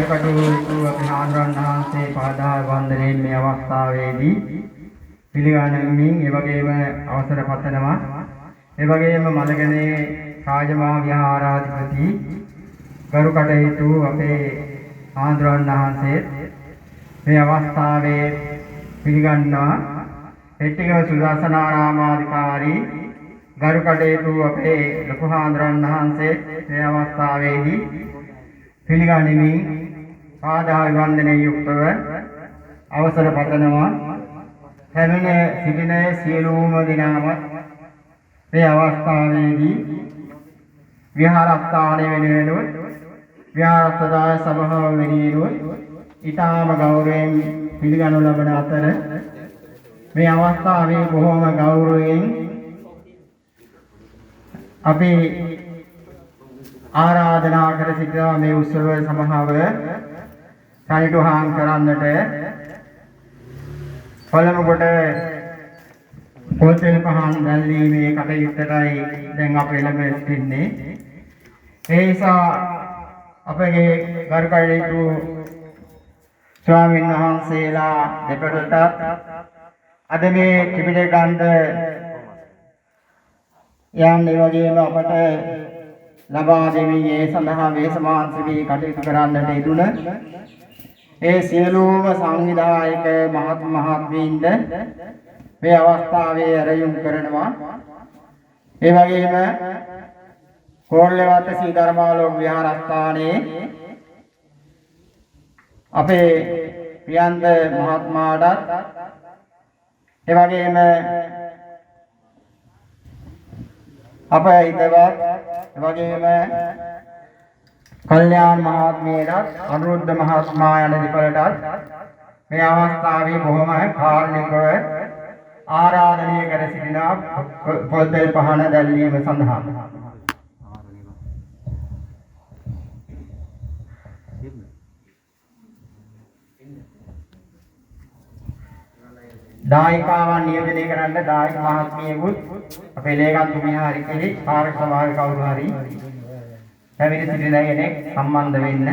කටයුතු අපි හාමුදුරන් වහන්සේ පාදා වන්දනයේ මේ අවස්ථාවේදී පිළිගන්නමින් ඒ වගේම අවසර පතනවා. ඒ වගේම මලගනේ රාජමහා විහාරාධිපති ගරු කටයුතු අපේ හාමුදුරන් වහන්සේ මේ අවස්ථාවේ පිළිගන්නවා. පෙට්ටිගම සුදර්ශනාරාමාධිකාරී ගරු කටයුතු අපේ ලොකු හාමුදුරන් වහන්සේ මේ අවස්ථාවේදී පිළිගනිමින් පාදා වන්දනයේ යුක්තව අවසර පතනවා. හැමෙන සිටින සියලුම දෙනාම මේ අවස්ථාවේදී විහාරස්ථානයේ වෙනුවෙන් විහාරස්ථාය සභාව වෙනුවෙන් ඊටාම ගෞරවයෙන් පිළිගනු ලබන අතර මේ අවස්ථාවේ බොහෝම ගෞරවයෙන් අපි ආරාධනා කර සිටිනවා මේ උත්සව සමාව සනිටුහාන් කරන්නට. පළමු කොට පොතේ පහන් දැල්වීමේ කටයුත්තටයි දැන් අපි ළඟ සිටින්නේ. ඒ නිසා අපගේ ගරු කටයුතු ස්වාමීන් වහන්සේලා දෙපළට අද මේ ත්‍රිපිටක ග්‍රන්ථ යම් ඒ වගේම අපට ලබා දෙමින් ඒ සඳහා වේසමාංශී කටයුතු කරන්නට යෙදුන ඒ සියලුම සංවිධායක මහත් මහත්මීන්ද මේ අවස්ථාවේ ආරයුම් කරනවා. ඒ වගේම කෝරළේවත්ත සී ධර්මාලෝක විහාරස්ථානයේ අපේ ප්‍රියන්ත මහත්මයාටත් ඒ වගේම අපේ හිතවත් වගේම කල්යාණ මහත්මියටත් අනුරුද්ධ මහත්මයා යන දෙපළටත් මේ අවස්ථාවේ බොහොම කාරුණිකව ආරාධනය කර සිටිනා පොතේ පහන දැල්වීම සඳහා. දායකාවන් නියෝජනය කරන්න දායක මහත්මියකුත් අපේ ලේකම්තුමියා හරි කෙනෙක් පාරක සභාවේ කවුරු හරි පැමිණ සිටින කෙනෙක් සම්බන්ධ වෙන්න.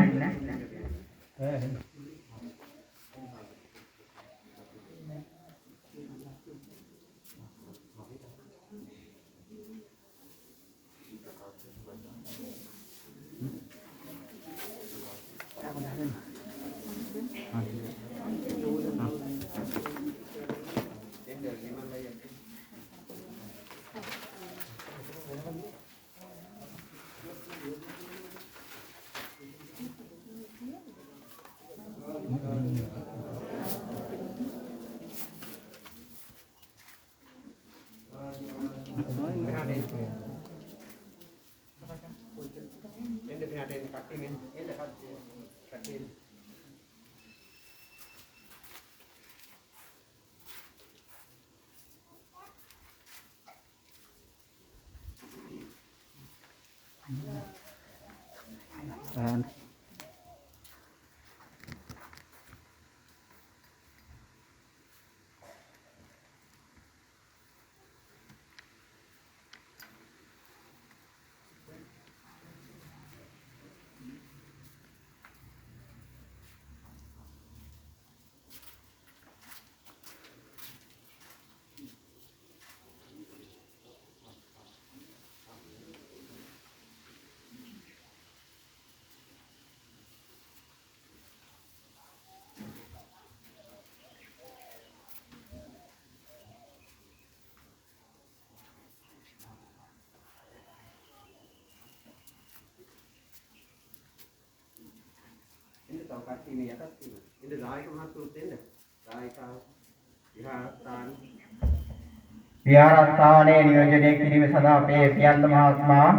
විහාරස්ථානයේ නියෝජනය කිරීම සඳහා අපේ ප්‍රියන්ත මහත්මයා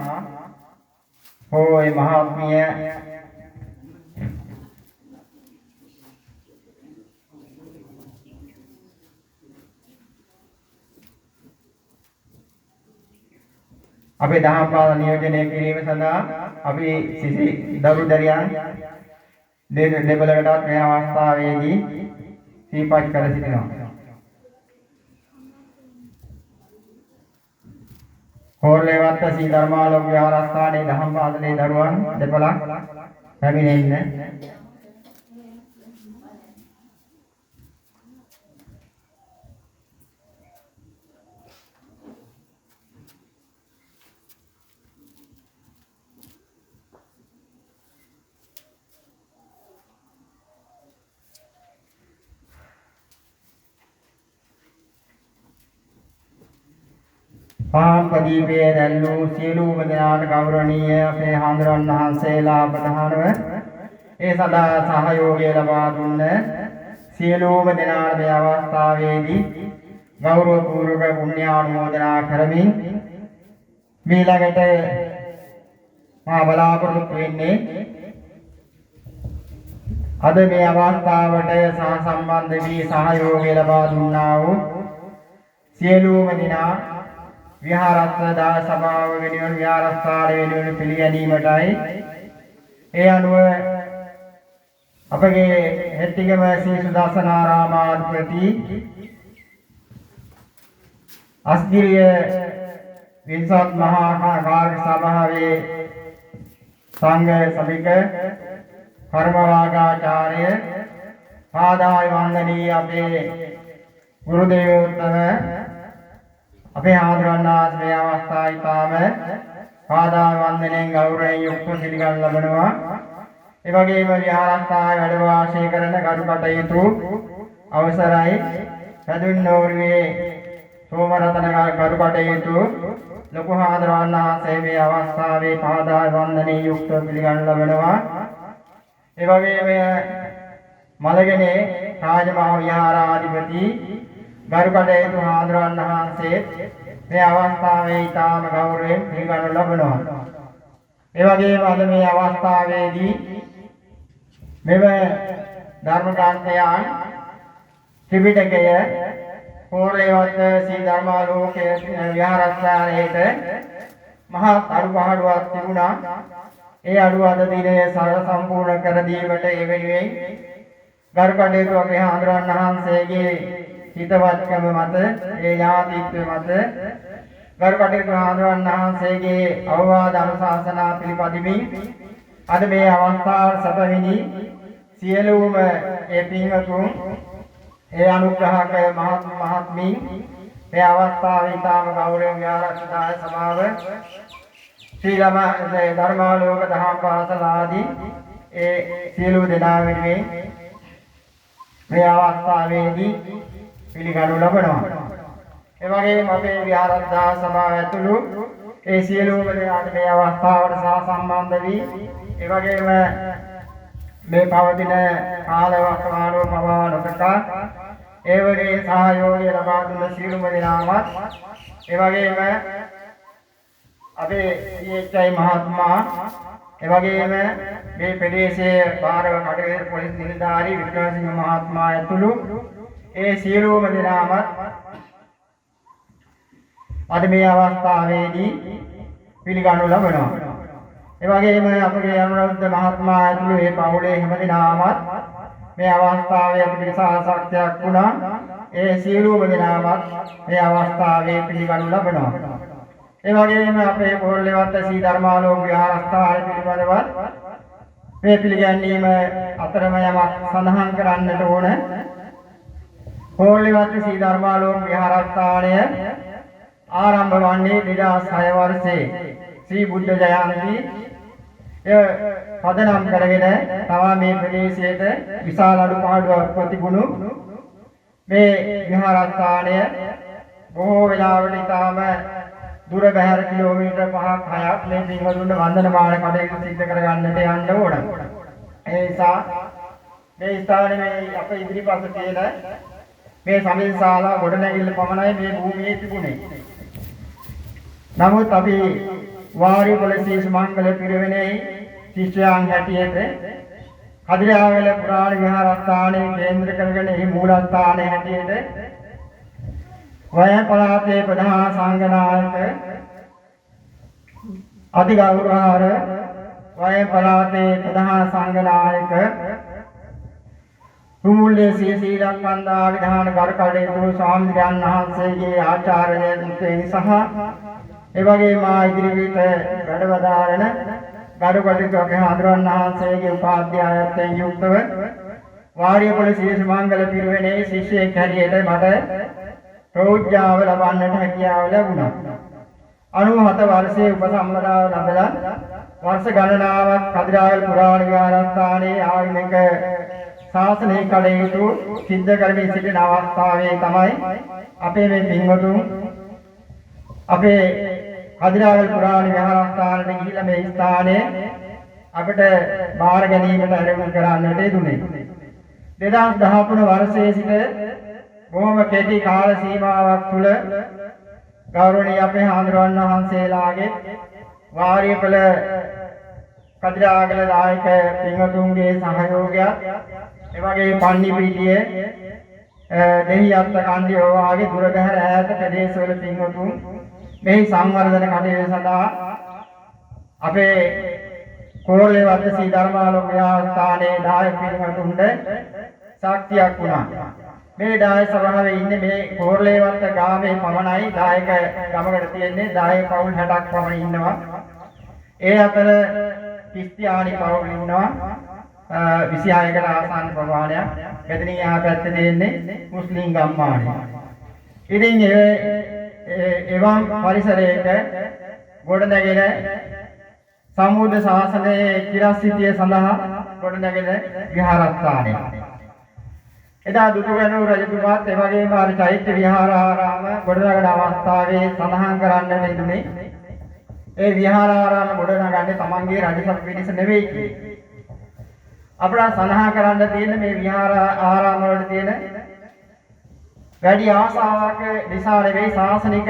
හෝයි මහත්මිය අපේ දහම් පාසල නියෝජනය කිරීම සඳහා අපි සිසි දරු දරියන් දෙපළකටත් මේ අවස්ථාවේදී සිහිපත් කර සිටිනවා. කෝරළේවත්ත සී ධර්මාලෝක විහාරස්ථානයේ දහම් පාසලේ දරුවන් දෙපළක් පැමිණෙන්න. පහන් ප්‍රදීපයේ දැල්වූ සියලුම දෙනාට ගෞරවනීය අපේ හාමුදුරන් වහන්සේලා ප්‍රධානව ඒ සදා සහයෝගය ලබා දුන්න සියලුම දෙනාට මේ අවස්ථාවේදී ගෞරව පූර්වක පුණ්‍යානුමෝදනා කරමින් ඊළඟට මා බලාපොරොත්තු වෙන්නේ අද මේ අවස්ථාවට සම්බන්ධ වී සහයෝගය ලබා දුන්නා වූ සියලුම දෙනා විහාරස්ථ දා සභාව වෙනුවෙන් විහාරස්ථානය වෙනුවෙන් පිළිගැනීමටයි ඒ අනුව අපගේ හෙට්ටිගම ශ්‍රී සුදස්සනාරාමාධිපති අස්ගිරිය වින්සත් මහා කාර්ය සභාවේ සංඝ සභික කර්මවාගාචාර්ය පාදාය වන්දනීය අපේ ගුරු දේවෝත්තම අපේ හාමුදුරන් වහන්සේ මේ අවස්ථාවේ තාම පාදාය වන්දනයෙන් ගෞරවයෙන් යුක්තව පිළිගන්න ලබනවා. ඒ වගේම විහාරස්ථානයේ වැඩ වාසය කරන ගරු කටයුතු අවසරයි සදුන්නෝරුවේ සෝමරතන ගරු කටයුතු ලොකු හාමුදුරන් වහන්සේ මේ අවස්ථාවේ පාදාය වන්දනයෙන් යුක්තව පිළිගන්න ලබනවා. ඒ වගේම මලගනේ රාජමහා විහාරාධිපති ගරු කටයුතු හාමුදුරන් වහන්සේ මේ අවස්ථාවේ ඊටාම ගෞරවයෙන් පිළිගනු ලබනවා. ඒ වගේම අද මේ අවස්ථාවේදී මෙම ධර්ම ග්‍රන්ථයන් ත්‍රිපිටකය පොරේවත් සී ධර්මාලෝකයේ විහාරස්ථානයේට මහා අඩුපාඩුවක් තිබුණා. ඒ අඩුව අද දිනේ සම්පූර්ණ කර දීමට ඒ වෙනුවෙන් ගරු කටයුතු අපේ හාමුදුරන් වහන්සේගේ හිතවත්කම මත ඒ ඥාතිත්වය මත ගරු කටයුතු හාමුදුරන් වහන්සේගේ අවවාද අනුශාසනා පිළිපදිමින් අද මේ අවස්ථාව සැපවිනි සියලුම ඒ පින්වතුන් ඒ අනුග්‍රහක මහත්මීන් මේ අවස්ථාවේ ඊටම ගෞරවයෙන් ආරක්ෂිතාය සමාව ශ්‍රී ධර්මාලෝක දහම් පාසල ආදී ඒ සියලු දෙනා වෙනුවෙන් මේ අවස්ථාවේදී පිළිගනු ලබනවා. ඒ වගේම අපේ විහාරස්ථාන සභාව ඇතුළු ඒ සියලුම දෙනාට මේ අවස්ථාවට සහසම්බන්ධ වී ඒ වගේම මේ පවතින කාල වස්තුමානෝ පවා නොකඩා ඒ වගේ සහයෝගය ලබා දුන්න සියලුම දෙනාමත් ඒ වගේම අපේ ඊ.එච්.ආයි මහත්මයා ඒ වගේම මේ ප්‍රදේශයේ භාරව කටයුතු පොලිස් නිලධාරී වික්‍රමසිංහ මහත්මයා ඇතුළු ඒ සියලුම දෙනාමත් අද මේ අවස්ථාවේදී පිළිගනු ලබනවා. ඒ වගේම අපගේ අනුරුද්ධ මහත්මයා ඇතුළු මේ පවුලේ හැම දෙනාමත් මේ අවස්ථාවේ අපිට සාසක්තියක් වුණා. ඒ සියලුම දෙනාමත් මේ අවස්ථාවේ පිළිගනු ලබනවා. ඒ වගේම අපේ පොරලෙවත් සී ධර්මාලෝක විහාරස්ථානය පිළිබඳව මේ පිළිගැනීම අතරම යමක් සඳහන් කරන්නට ඕන. පොරලෙවත් සී ධර්මාලෝක විහාරස්ථානය ආරම්භ වන්නේ 2006 වර්ෂයේ ශ්‍රී බුද්ධ ජයන්ති පදනම් කරගෙන තව මේ ප්‍රදේශයේට විශාල අඩුපාඩුවක් ප්‍රතිගුණ මේ විහාරස්ථානය බොහෝ වෙලාවට ඊටම දුර බැහැර කිලෝමීටර් 5ක් 6ක් මේ පින්වතුන්ට වන්දනමාන කටයුතු සිදු කරගන්නට යන්න ඕන. ඒ නිසා මේ ස්ථානයේ මේ අප ඉදිරිපස තියෙන මේ සමිල් ශාලා ගොඩනැගිල්ල පමණයි මේ භූමියේ තිබුණේ. නමුත් අපි වාරිපොළ ශීර්ෂ මංගල පිරිවෙනේ ශිෂ්‍යයන් හැටියට කදිරාවල පුරාණ විහාරස්ථානයේ කේන්ද්‍ර කරගෙන එහි මූලස්ථානයේ හැටියට වය පළාතේ ප්‍රධාන සංඝනායක අධිගෞරවහාර වය පළාතේ ප්‍රධාන සංඝනායක තුමුල්ලේ සීලක් වන්දා විධාන කර්කඩේතු ස්වාමීන් වහන්සේගේ ආචාර්ය දුතෙන් සහ ඒ වගේම ඉදිරියට වැඩවදාරන ගරුකටයුතු අපේ හාමුදුරන් වහන්සේගේ උපාධ්‍යායත්වයෙන් යුක්තව වාරියපොළ ශීර්ෂ මංගල පිරිවෙනේ ශිෂ්‍යයෙක් හැටියට මට ප්‍රෝජ්ජාව ලබන්නට හැකියාව ලැබුණා. 97 වර්ෂයේ උපසම්පදාව ලැබලා වර්ෂ ගණනාවක් කදිරාවල පුරාණ විහාරස්ථානයේ ආගමික ශාසනික කටයුතු සිද්ධ කරමින් සිටින අවස්ථාවේ තමයි අපේ මේ පින්වතුන් අපේ කදිරාවල් පුරාණ විහාරස්ථානයේ ගිහිලා මේ ස්ථානයේ අපිට බාර ගැනීමට ආරම්භ කරන්නට යෙදුනේ. 2013 වර්ෂයේ සිට බොහොම කෙටි කාල සීමාවක් තුළ ගෞරවනීය අපේ හාමුදුරුවන් වහන්සේලාගේ වාරිය කළ කදිරාගල දායක පින්වතුන්ගේ සහයෝගයත් එවැගේ පන්නිපිටියේ දෙහිඅත්ත කන්දිය වාගේ දුර බැහැර ඈත ප්‍රදේශවල පින්වතුන් මෙහි සංවර්ධන කටයුතු සඳහා අපේ කෝරළේ වත්ත සී ධර්මාලෝක විහාරස්ථානයේ දායක පින්වතුන්ට ශක්තියක් වුණා. මේ දායක සභාවේ ඉන්නේ මේ කෝරළේ වත්ත ගාමේ පමණයි දායක ගමකට තියෙන්නේ දායක පවුල් 60ක් පමණ ඉන්නවා. ඒ අතර ක්‍රිස්තියානි පවුල් ඉන්නවා 26කට ආසන්න ප්‍රමාණයක්. මෙතනින් එහා පැත්තේ තියෙන්නේ මුස්ලිම් ගම්මානය. ඉතින් එවන් පරිසරයක ගොඩනැගෙන සම්බුද්ධ ශාසනයේ චිරස්ථිතිය සඳහා ගොඩනැගෙන විහාරස්ථානය. එදා දුටුගැමුණු රජතුමාත් එවැගේම අර චෛත්‍ය විහාරාරාම ගොඩනගන අවස්ථාවේ සඳහන් කරන්නට යෙදුනේ ඒ විහාරාරාම ගොඩනගන්නේ තමන්ගේ රජසභ පිරිස නෙවෙයි කියලා. අපලා සඳහන් කරන්න තියෙන මේ විහාර ආරාම වල තියෙන වැඩි ආසාවක නිසා නෙවෙයි ශාසනික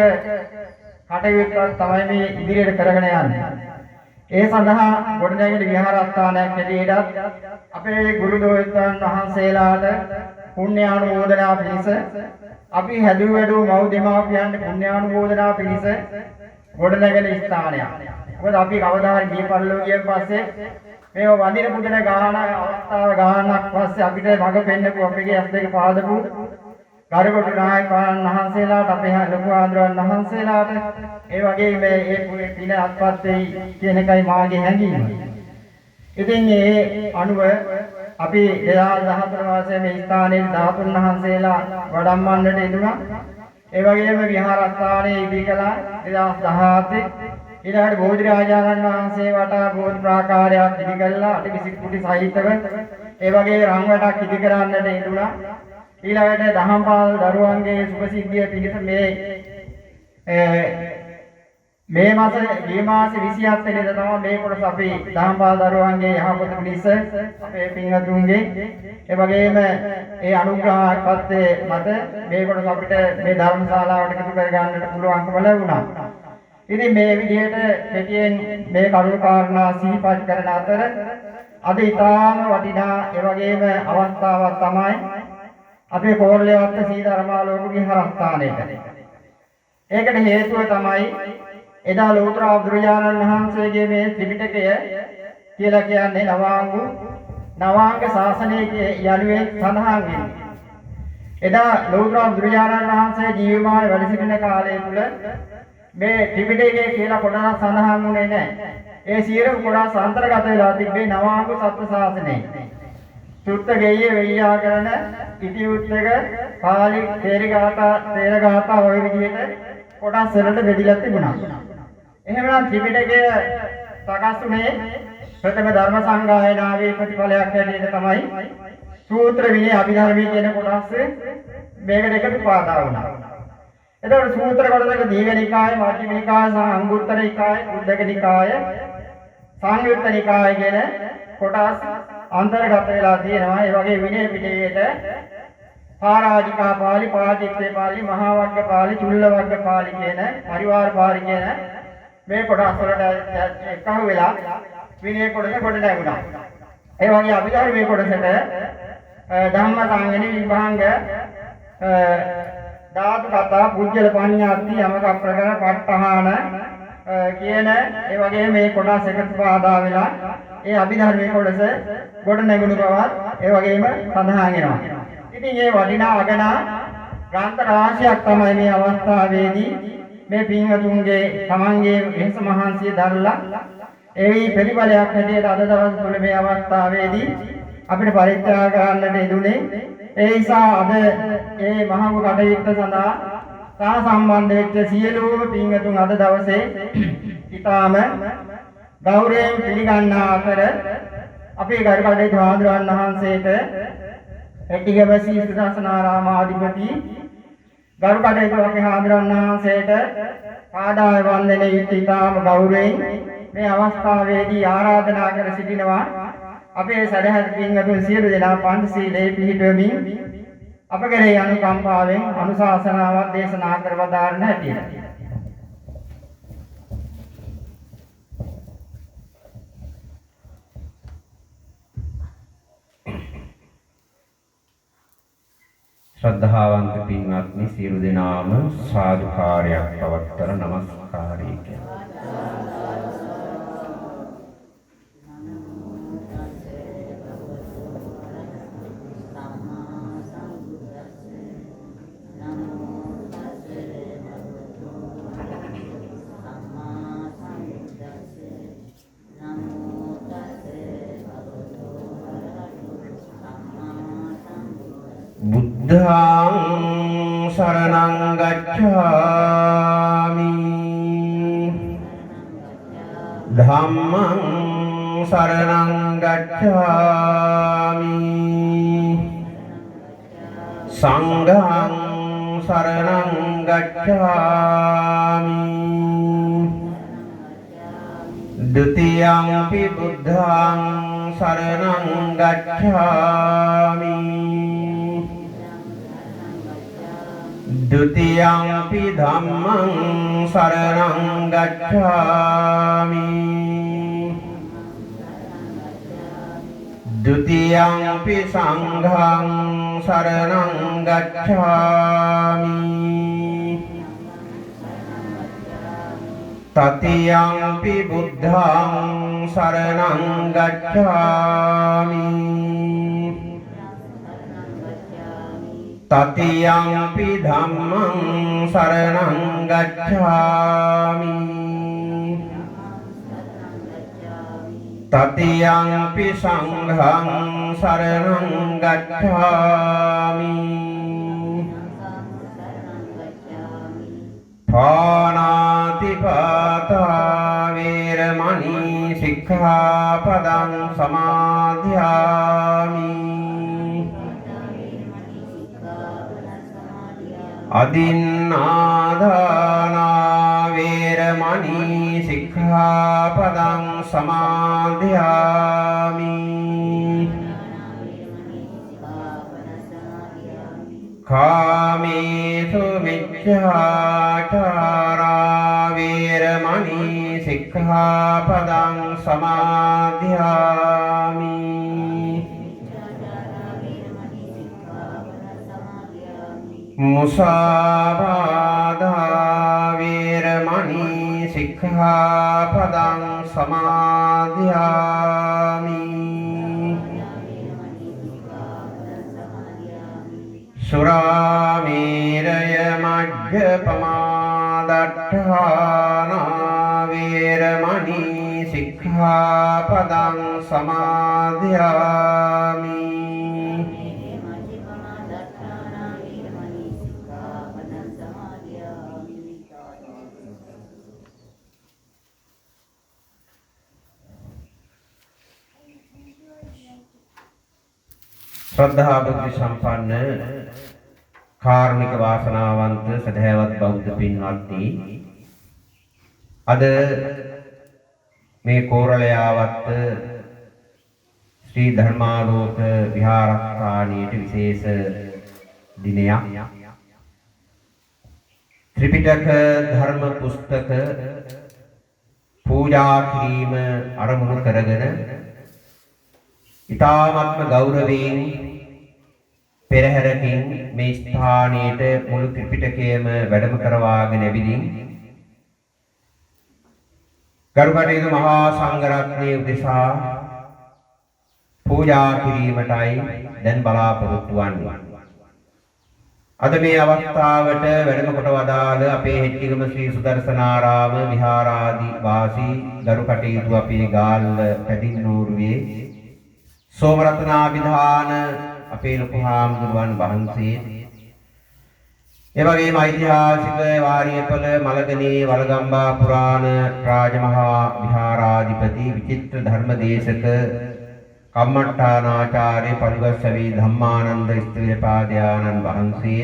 කටයුත්තක් තමයි මේ ඉදිරියට කරගෙන යන්නේ. ඒ සඳහා ගොඩනැගෙන විහාරස්ථානයක් හැටියට අපේ ගුරු දෝහිතන් වහන්සේලාට පුණ්‍යානුමෝදනා පිණිස අපි හැදුව වැඩුව මව් දෙමාපියන්ට පුණ්‍යානුමෝදනා පිණිස ගොඩනැගෙන ස්ථානයක්. මොකද අපි කවදා හරි ගිය පරිලෝකියෙන් පස්සේ මේව වඳින පුදන ගාන අවස්ථාව ගානක් පස්සේ අපිට මඟ පෙන්නපු අපේ ඇස් දෙක පාදපු ගරුකොටු නායකයන් වහන්සේලාට අපේ ලොකු ආන්දරයන් වහන්සේලාට ඒ වගේ මේ පින අත්පත් වෙයි කියන එකයි මාගේ හැඟීම. ඉතින් ඒ අනුව අපි 2014 වර්ෂයේ මේ ස්ථානයේ ධාතුන් වහන්සේලා වඩම්මන්නට ඉදුණා. ඒ වගේම විහාරස්ථානයේ ඉදි කළා 2017 ඊළඟට බෝධි රාජානන් වහන්සේ වටා බෝධි ප්‍රාකාරයක් ඉදි කළා අටකිසි කුටි සහිතව. ඒ වගේ රන් වැටක් ඉදි කරන්නට ඉදුණා. ඊළඟට දහම්පාල් දරුවන්ගේ සුභසිද්ධිය පිණිස මේ මාසේ 27 වෙනිදා තමයි මේ කොටස අපි දහම්පාල් දරුවන්ගේ යහපත පිණිස අපේ පින්වතුන්ගේ ඒ වගේම ඒ අනුග්‍රහයත් මත මේ කොටස අපිට මේ ධර්මශාලාවට එකතු කර ගන්නට පුළුවන්කම ලැබුණා. ඉතින් මේ විදිහට කෙටියෙන් මේ කරුණු කාරණා සිහිපත් කරන අතර අද ඊටාම වටිනා ඒ වගේම අවස්ථාවක් තමයි අපේ කෝරළේ වත්ත සී ධර්මාලෝක විහාරස්ථානයේ. ඒකට හේතුව තමයි එදා ලෝතර බුදුරජාණන් වහන්සේගේ මේ ත්‍රිපිටකය කියලා කියන්නේ නවාංග ශාසනයේ යනුවෙන් සඳහන් වෙන්නේ. එදා ලෝතර බුදුරජාණන් වහන්සේ ජීවමාන වැඩ සිටින කාලය තුල මේ ත්‍රිපිටකය කියලා කොටස් සඳහන් වුණේ නැහැ. ඒ සියලු කොටස් අන්තර්ගත වෙලා තිබේ නවාංග සත්‍ය ශාසනයේ. සුත්ත ගෙయ్య වෙయ్యාකරණ ඉතිඋත්තක පාලි තේරගාථා ඔය විදිහට කොටස් වලට බෙදලා තිබුණා. එහෙමනම් ත්‍රිපිටකය සකස් වුණේ ප්‍රථම ධර්ම සංගායනාවේ ප්‍රතිඵලයක් හැටියට තමයි සූත්‍ර විනය අභිධර්මයේ කියන කොටස් මේකට එකතු පාදා වුණා. එතකොට සූත්‍ර කොටසක දීඝනිකාය, මජ්ක්‍ධිම නිකාය, අංගුත්තර නිකාය, උද්දක නිකාය, සංයුත්ත නිකාය කියන කොටස් අන්තර්ගත වෙලා තියෙනවා. ඒ වගේ විනය පිටකයේට පාරාජිකා පාළි, පාටිච්චේ පාළි, මහා වග්ග පාළි, චුල්ල වග්ග පාළි කියන පරිවාර පාළි කියන මේ කොටස් වලට එකහු වෙලා විනය කොටස කොට නැගුණා. ඒ වගේ අභිධර්මයේ කොටසට ධම්ම සංගණි විභාංග ධාතු කතා, පුජ්‍යල පඤ්ඤාති, යමක ප්‍රකරණ, ප ဋ ාහන කියන ඒ වගේ මේ කොටස් එකතු පාදා වෙලා ඒ අභිධර්මයේ කොටස කොට නැගුණු බවත් ඒ වගේම සඳහන් වෙනවා. ඉතින් මේ වටිනා අගනා ග්‍රන්ථ රාශියක් තමයි මේ අවස්ථාවේදී මේ පින්වතුන්ගේ තමන්ගේ වෙහස මහන්සිය දරලා ඒ ප්‍රතිඵලයක් හැටියට අද දවස් තුළ මේ අවස්ථාවේදී අපිට පරිත්‍යාග කරන්නට යෙදුනේ. ඒ නිසා අද මේ මහඟු කටයුත්ත සඳහා සම්බන්ධ වෙච්ච සියලුම පින්වතුන් අද දවසේ ඊටාම ගෞරවයෙන් පිළිගන්නා අතර අපේ ගරුකඩේ ධාඳුරන් වහන්සේට එටිගම සී සුදස්සනාරාම අධිපති ගරු කටයුතු අපි හාමුදුරන් වහන්සේට පාදාය වන්දනයේ ඉතාම ගෞරවයෙන් මේ අවස්ථාවේදී ආරාධනා කර සිටිනවා අපේ සදහත් පින්වතුන් සියලු දෙනා පංචශීලයේ පිහිටවමින් අප කෙරෙහි අනුකම්පාවෙන් අනුශාසනාවක් දේශනා කර වදාරන හැටියට ශ්‍රද්ධාවන්ත පින්වත්නි සියලු දෙනාම සාදුකාරයක් පවත්වන නමස්කාරය කියනවා. බුද්ධං සරණං ගච්ඡාමි ධම්මං සරණං ගච්ඡාමි සංඝං සරණං ගච්ඡාමි ဒုတိယံ පි බුද්ධං සරණං ගච්ඡාමි द्वितीयंपि धम्मं शरणं गच्छामि द्वितीयंपि संघं शरणं गच्छामि तृतीयंपि बुद्धं शरणं गच्छामि तृतीयंपि धम्मं शरणं गच्छामि तृतीयंपि संघं शरणं गच्छामि पाणातिपाता वेरमणि सिक्खापदं समाधियामि අදින්නාදානා වේරමණී සික්ඛාපදං සමාදියාමි කාමේසු මිච්ඡාචාරා වේරමණී සික්ඛාපදං සමාදියාමි මුසාවාදා වේරමණී සික්ඛාපදං සමාදියාමි සුරාමේරය මජ්ජපමා දට්ඨානා වේරමණී සික්ඛාපදං සමාදියාමි श्रद्धा बुद्धि संपन्न කාරුණික වාසනාවන්ත සදහැවත් බෞද්ධ පින්වත්නි අද මේ කෝරළයාවත් ශ්‍රී ධර්මාලෝක විහාරස්ථානයේ විශේෂ දිනයක් ත්‍රිපිටක ධර්ම පුස්තක පූජා කිරීම ආරම්භ කරගෙන ඉතාමත්ම ගෞරවයෙන් පෙරහැරකින් මේ ස්ථානයේට මුළු ත්‍රිපිටකයම වැඩම කරවාගෙන ඇවිදින් ගරුකටයුතු මහා සංඝරත්නයේ උදෙසා පූජා කිරීමටයි දැන් බලාපොරොත්තු වන්නේ. අද මේ අවස්ථාවට වැඩම කොට වදාළ අපේ හෙට්ටිගම ශ්‍රී සුදර්ශනාරාම විහාරාදී වාසී ගරුකටයුතු අපේ ගාල්ල පැදින්නූරුවේ සෝමරත්නාභිධාන අපේ ලොකු හාමුදුරුවන් වහන්සේ ඒ වගේම ඓතිහාසික වාරියපල මලගනේ වලගම්බා පුරාණ රාජමහා විහාරාධිපති විචිත්‍ර ධර්මදේශක කම්මට්ටානාචාර්ය පරිවස්සවි ධම්මානන්ද ස්ත්‍රීපාදයාණන් වහන්සේ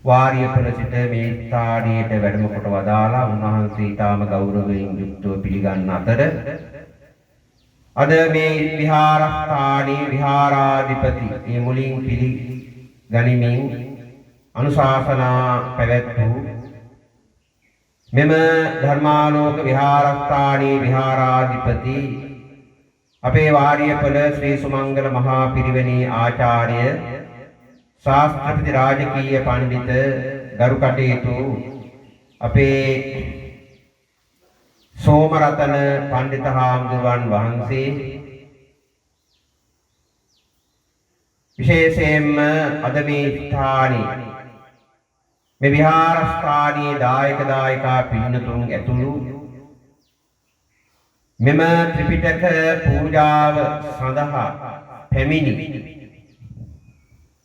වාරියපල සිට මේ ස්ථානයට වැඩම කොට වදාලා උන්වහන්සේ ඊටම ගෞරවයෙන් යුක්තව පිළිගන්න අතර අද මේ විහාරස්ථානයේ විහාරාධිපති මේ මුලින් පිළිගනිමින් අනුශාසනා පැවැත්වූ මෙම ධර්මාලෝක විහාරස්ථානයේ විහාරාධිපති අපේ වාරියපල ශ්‍රී සුමංගල මහා පිරිවෙනේ ආචාර්ය ශාස්ත්‍රපති රාජකීය පඬිත ගරු කටයුතු අපේ සෝමරතන පඬිත හාමුදුරුවන් වහන්සේ විශේෂයෙන්ම අද මේ ස්ථානයේ මේ විහාරස්ථානයේ දායක දායිකා පින්නතුන් ඇතුළු මෙම ත්‍රිපිටක පූජාව සඳහා පැමිණි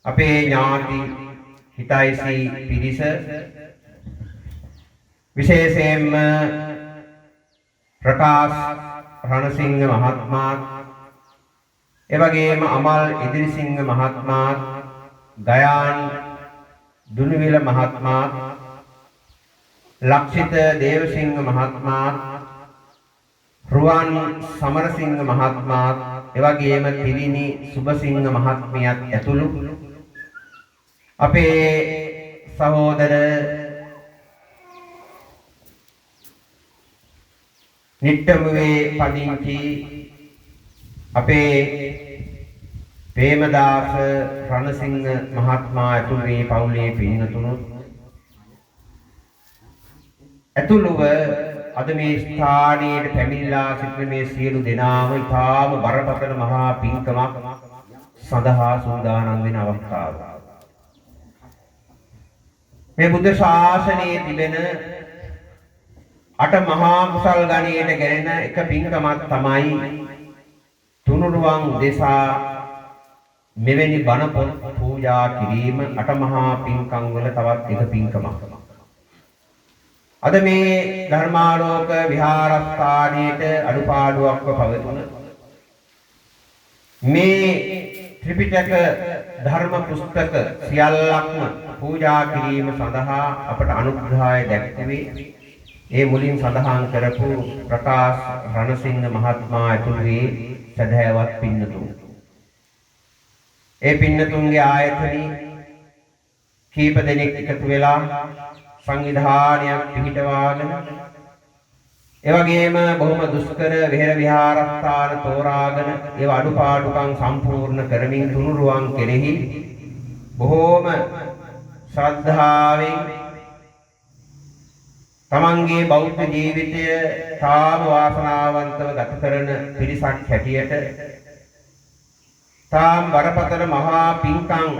අපේ ඥාති හිතයිසී පිරිස විශේෂයෙන්ම ප්‍රකාශ් රණසිංහ මහත්මයා එවැගේම අමල් ඉදිරිසිංහ මහත්මයා ගයාන් දුනිවිල මහත්මයා ලක්ෂිත දේවසිංහ මහත්මයා රුවන් සමරසිංහ මහත්මයා එවැගේම තිරිණි සුබසිංහ මහත්මියත් ඇතුළු අපේ සහෝදර නිට්ටමුවේ පදිංචි අපේ ප්‍රේමදාස රණසිංහ මහත්මයා ඇතුළු මේ පවුලේ පින්නතුණු ඇතුළුව අද මේ ස්ථානයේ පැමිණලා සිටින මේ සියලු දෙනාම ඉතාම බරපතල මහා පින්කමක් සඳහා සූදානම් වෙන අවස්ථාව. මේ බුද්ධ ශාසනයේ තිබෙන අට මහා කුසල් ගණයට ගැනෙන එක පින්කමක් තමයි තුනුරුවන් දෙසා මෙවැනි බණ පොත් පූජා කිරීම. අට මහා පින්කම් වල තවත් එක පින්කමක්. අද මේ ධර්මාලෝක විහාරස්ථානයේ අනුපාඩුවක්ව පවතුන මේ ත්‍රිපිටක ධර්ම පුස්තක සියල්ලක්ම පූජා කිරීම සඳහා අපට අනුග්‍රහය දැක්වේ ඒ මුලින් සඳහන් කරපු ප්‍රකාශ් රණසිංහ මහත්මයා ඇතුළු සදහැවත් පින්නතුන්. ඒ පින්නතුන්ගේ ආයතනයේ කීප දෙනෙක් එකතු වෙලා සංවිධානයක් පිහිටවාගෙන එවැගේම බොහොම දුෂ්කර විහෙර විහාරස්ථාන තෝරාගෙන ඒව අඩුපාඩුකම් සම්පූර්ණ කරමින් තුනුරුවන් කෙරෙහි බොහෝම ශ්‍රද්ධාවෙන් තමන්ගේ බෞද්ධ ජීවිතය තාම වාසනාවන්තව ගත කරන පිරිසක් හැටියට තාම බරපතල මහා පින්කම්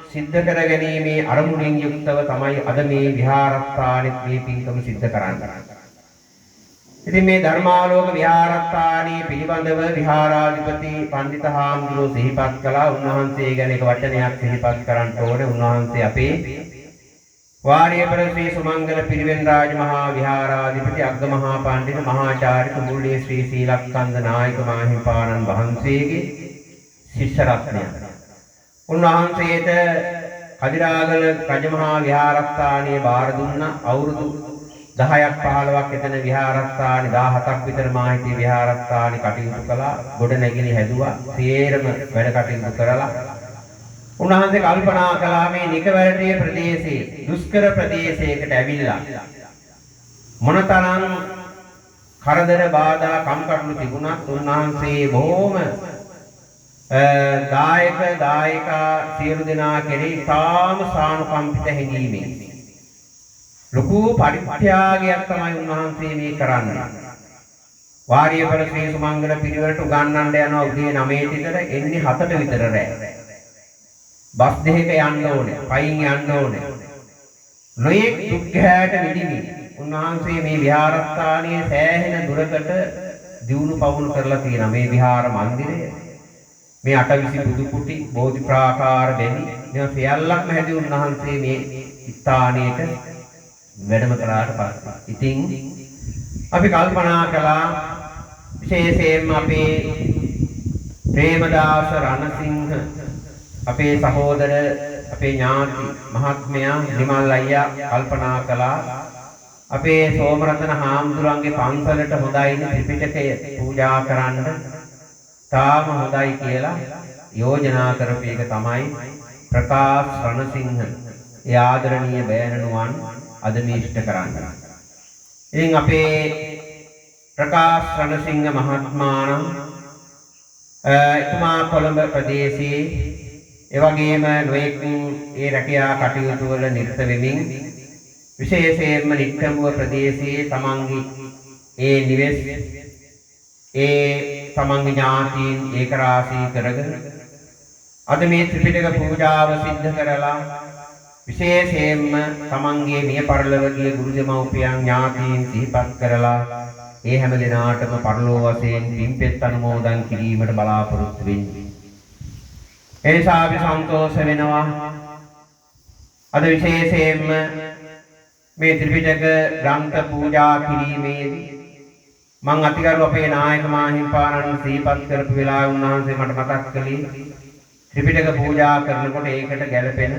සිද්ධ කර ගැනීමේ අරමුණින් යුක්තව තමයි අද මේ විහාරස්ථානයේ මේ පින්කම සිද්ධ කරන්නේ. ඉතින් මේ ධර්මාලෝක විහාරස්ථානයේ පිළිබඳව විහාරාධිපති පඬිත හාමුදුරුවෝ සිහිපත් කළා. උන්වහන්සේ ගැන එක වචනයක් සිහිපත් කරන්න ඕනේ. උන්වහන්සේ අපේ වාරියපල ශ්‍රී සුමංගල පිරිවෙන් රාජ මහා විහාරාධිපති අග්ගමහා පඬිත මහාචාර්ය කුඹුල්ලේ ශ්‍රී සීලක්ඛන්ද නායක මාහිමිපාණන් වහන්සේගේ ශිෂ්‍ය රත්නය. උන්වහන්සේට කදිරාගල රජමහා විහාරස්ථානයේ බාර දුන්න අවුරුදු 10ක් 15ක් එතන විහාරස්ථානි 17ක් විතර මාහිතී විහාරස්ථානි කටයුතු කළා. ගොඩ නැගිලි හැදුවා. සියරම වැඩ කටයුතු කරලා උන්වහන්සේ කල්පනා කළා මේ නිකවැරදියේ ප්‍රදේශයේ දුෂ්කර ප්‍රදේශයකට ඇවිල්ලා මොනතරම් කරදර බාධා කම්කටොළු තිබුණත් උන්වහන්සේ බොහොම දායක දායිකා සියලු දෙනා කෙරෙහි තාම සානුකම්පිත හැඟීමෙන් ලොකු පරිත්‍යාගයක් තමයි උන්වහන්සේ මේ කරන්නේ. වාරියපල ශ්‍රී සුමංගල පිරිවෙලට උගන්වන්න යනවා උදේ 9ට විතර එන්නේ 7ට විතර රැ. බස් දෙකක යන්න ඕනේ, පයින් යන්න ඕනේ. නොයෙක් දුක් ගැහැට විදිමි. උන්වහන්සේ මේ විහාරස්ථානයේ සෑහෙන දුරකට දියුණු පවුණු කරලා තියෙනවා මේ විහාර මන්දිරය. මේ අටවිසි බුදු කුටි බෝධි ප්‍රාකාර දෙවි මේ සියල්ලක්ම හැදී උන්වහන්සේ මේ ස්ථානයට වැඩම කළාට පස්සේ ඉතින් අපි කල්පනා කළා විශේෂයෙන්ම අපේ ප්‍රේමදාස රණසිංහ අපේ සහෝදර අපේ ඥාති මහත්මයා නිමල් අයියා කල්පනා කළා අපේ සෝමරතන හාමුදුරන්ගේ පන්සලට හොඳයිනේ ත්‍රිපිටකය පූජා කරන්න තාම හොඳයි කියලා යෝජනා කරපු එක තමයි ප්‍රකාශ් රණසිංහ ඒ ආදරණීය බෑණනුවන් අද මේ ඉෂ්ට කරන්නේ. ඉතින් අපේ ප්‍රකාශ් රණසිංහ මහත්මයාණන් එතුමා කොළඹ ප්‍රදේශයේ එවැගේම නොයෙක් ඒ රැකියා කටයුතු වල නිරත වෙමින් විශේෂයෙන්ම නිට්ටඹුව ප්‍රදේශයේ තමන්ගේ ඒ නිවෙස් ඒ තමන්ගේ ඥාතීන් ඒකරාශී කරගෙන අද මේ ත්‍රිපිටක පූජාව සිද්ධ කරලා විශේෂයෙන්ම තමන්ගේ මිය පරලොව ගිය ගුරු දෙමව්පියන් ඥාතීන් සිහිපත් කරලා ඒ හැම දිනාටම පරලෝව වශයෙන් පින්පෙත් අනුමෝදන් කිරීමට බලාපොරොත්තු වෙන්නේ. ඒ නිසා අපි සන්තෝෂ වෙනවා. අද විශේෂයෙන්ම මේ ත්‍රිපිටක ග්‍රන්ථ පූජා කිරීමේදී මං අතිගරු අපේ නායක මාහිම්පාණන් සිහිපත් කරපු වෙලාවේ උන්වහන්සේ මට මතක් කළේ ත්‍රිපිටක පූජා කරනකොට ඒකට ගැළපෙන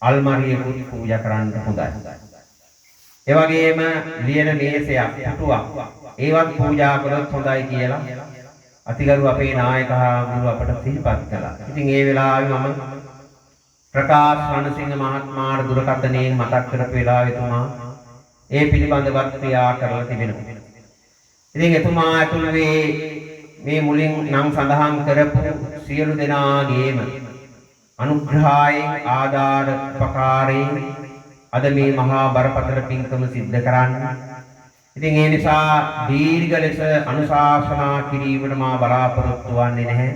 අල්මාරියකුත් පූජා කරන්න හොඳයි. ඒ වගේම ලියන මේසයක් පුටුවක් ඒවත් පූජා කළොත් හොඳයි කියලා අතිගරු අපේ නායක හාමුදුරුව අපට සිහිපත් කළා. ඉතින් ඒ වෙලාවේ මම ප්‍රකාශ් රණසිංහ මහත්මයාට දුරකථනයෙන් මතක් කරපු වෙලාවේ තුමා ඒ පිළිබඳව ක්‍රියා කරලා තිබෙනවා. ඉතින් එතුමා ඇතුළු මේ මුලින් නම් සඳහන් කරපු සියලු දෙනාගේම අනුග්‍රහයෙන් ආදාර උපකාරයෙන් අද මේ මහා බරපතල පින්කම සිද්ධ කරන්න. ඉතින් ඒ නිසා දීර්ඝ ලෙස අනුශාසනා කිරීමට මා බලාපොරොත්තු වෙන්නේ නැහැ.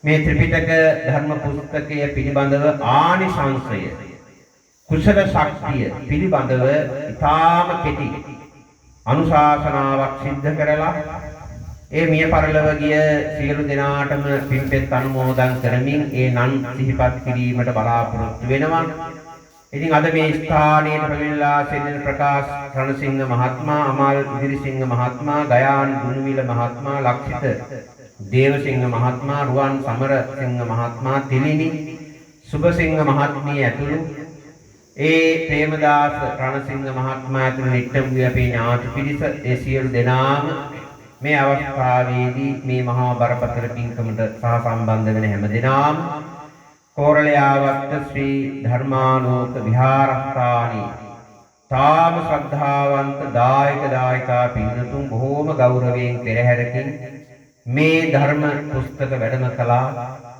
මේ ත්‍රිපිටක ධර්ම පුස්තකය පිළිබඳව ආනිසංසය කුසල ශක්තිය පිළිබඳව ඉතාම කෙටි අනුශාසනාවක් සිද්ධ කරලා ඒ මිය පරලොව ගිය සියලු දෙනාටම පින්පෙත් අනුමෝදන් කරමින් ඒ නම් සිහිපත් කිරීමට බලාපොරොත්තු වෙනවා. ඉතින් අද මේ ස්ථානයේ ප්‍රවිල්ලා සිටින ප්‍රකාශ් රණසිංහ මහත්මයා, අමල් ඉදිරිසිංහ මහත්මයා, ගයාන් ගුණවිල මහත්මයා, ලක්ෂිත දේවසිංහ මහත්මයා, රුවන් සමරසිංහ මහත්මයා, තිලිනි සුබසිංහ මහත්මිය ඇතුළු ඒ ප්‍රේමදාස රණසිංහ මහත්මයා ඇතුළු නිට්ටඹුවේ අපේ ඥාති පිරිස ඒ සියලු දෙනාම මේ අවස්ථාවේදී මේ මහා බරපතල පින්කමට සහසම්බන්ධ වෙන හැම දෙනාම කෝරළයාවත්ත ශ්‍රී ධර්මාලෝක විහාරස්ථානයේ තාම ශ්‍රද්ධාවන්ත දායක දායිකා පින්තුන් බොහෝම ගෞරවයෙන් පෙරහැරකින් මේ ධර්ම පුස්තක වැඩම කළා.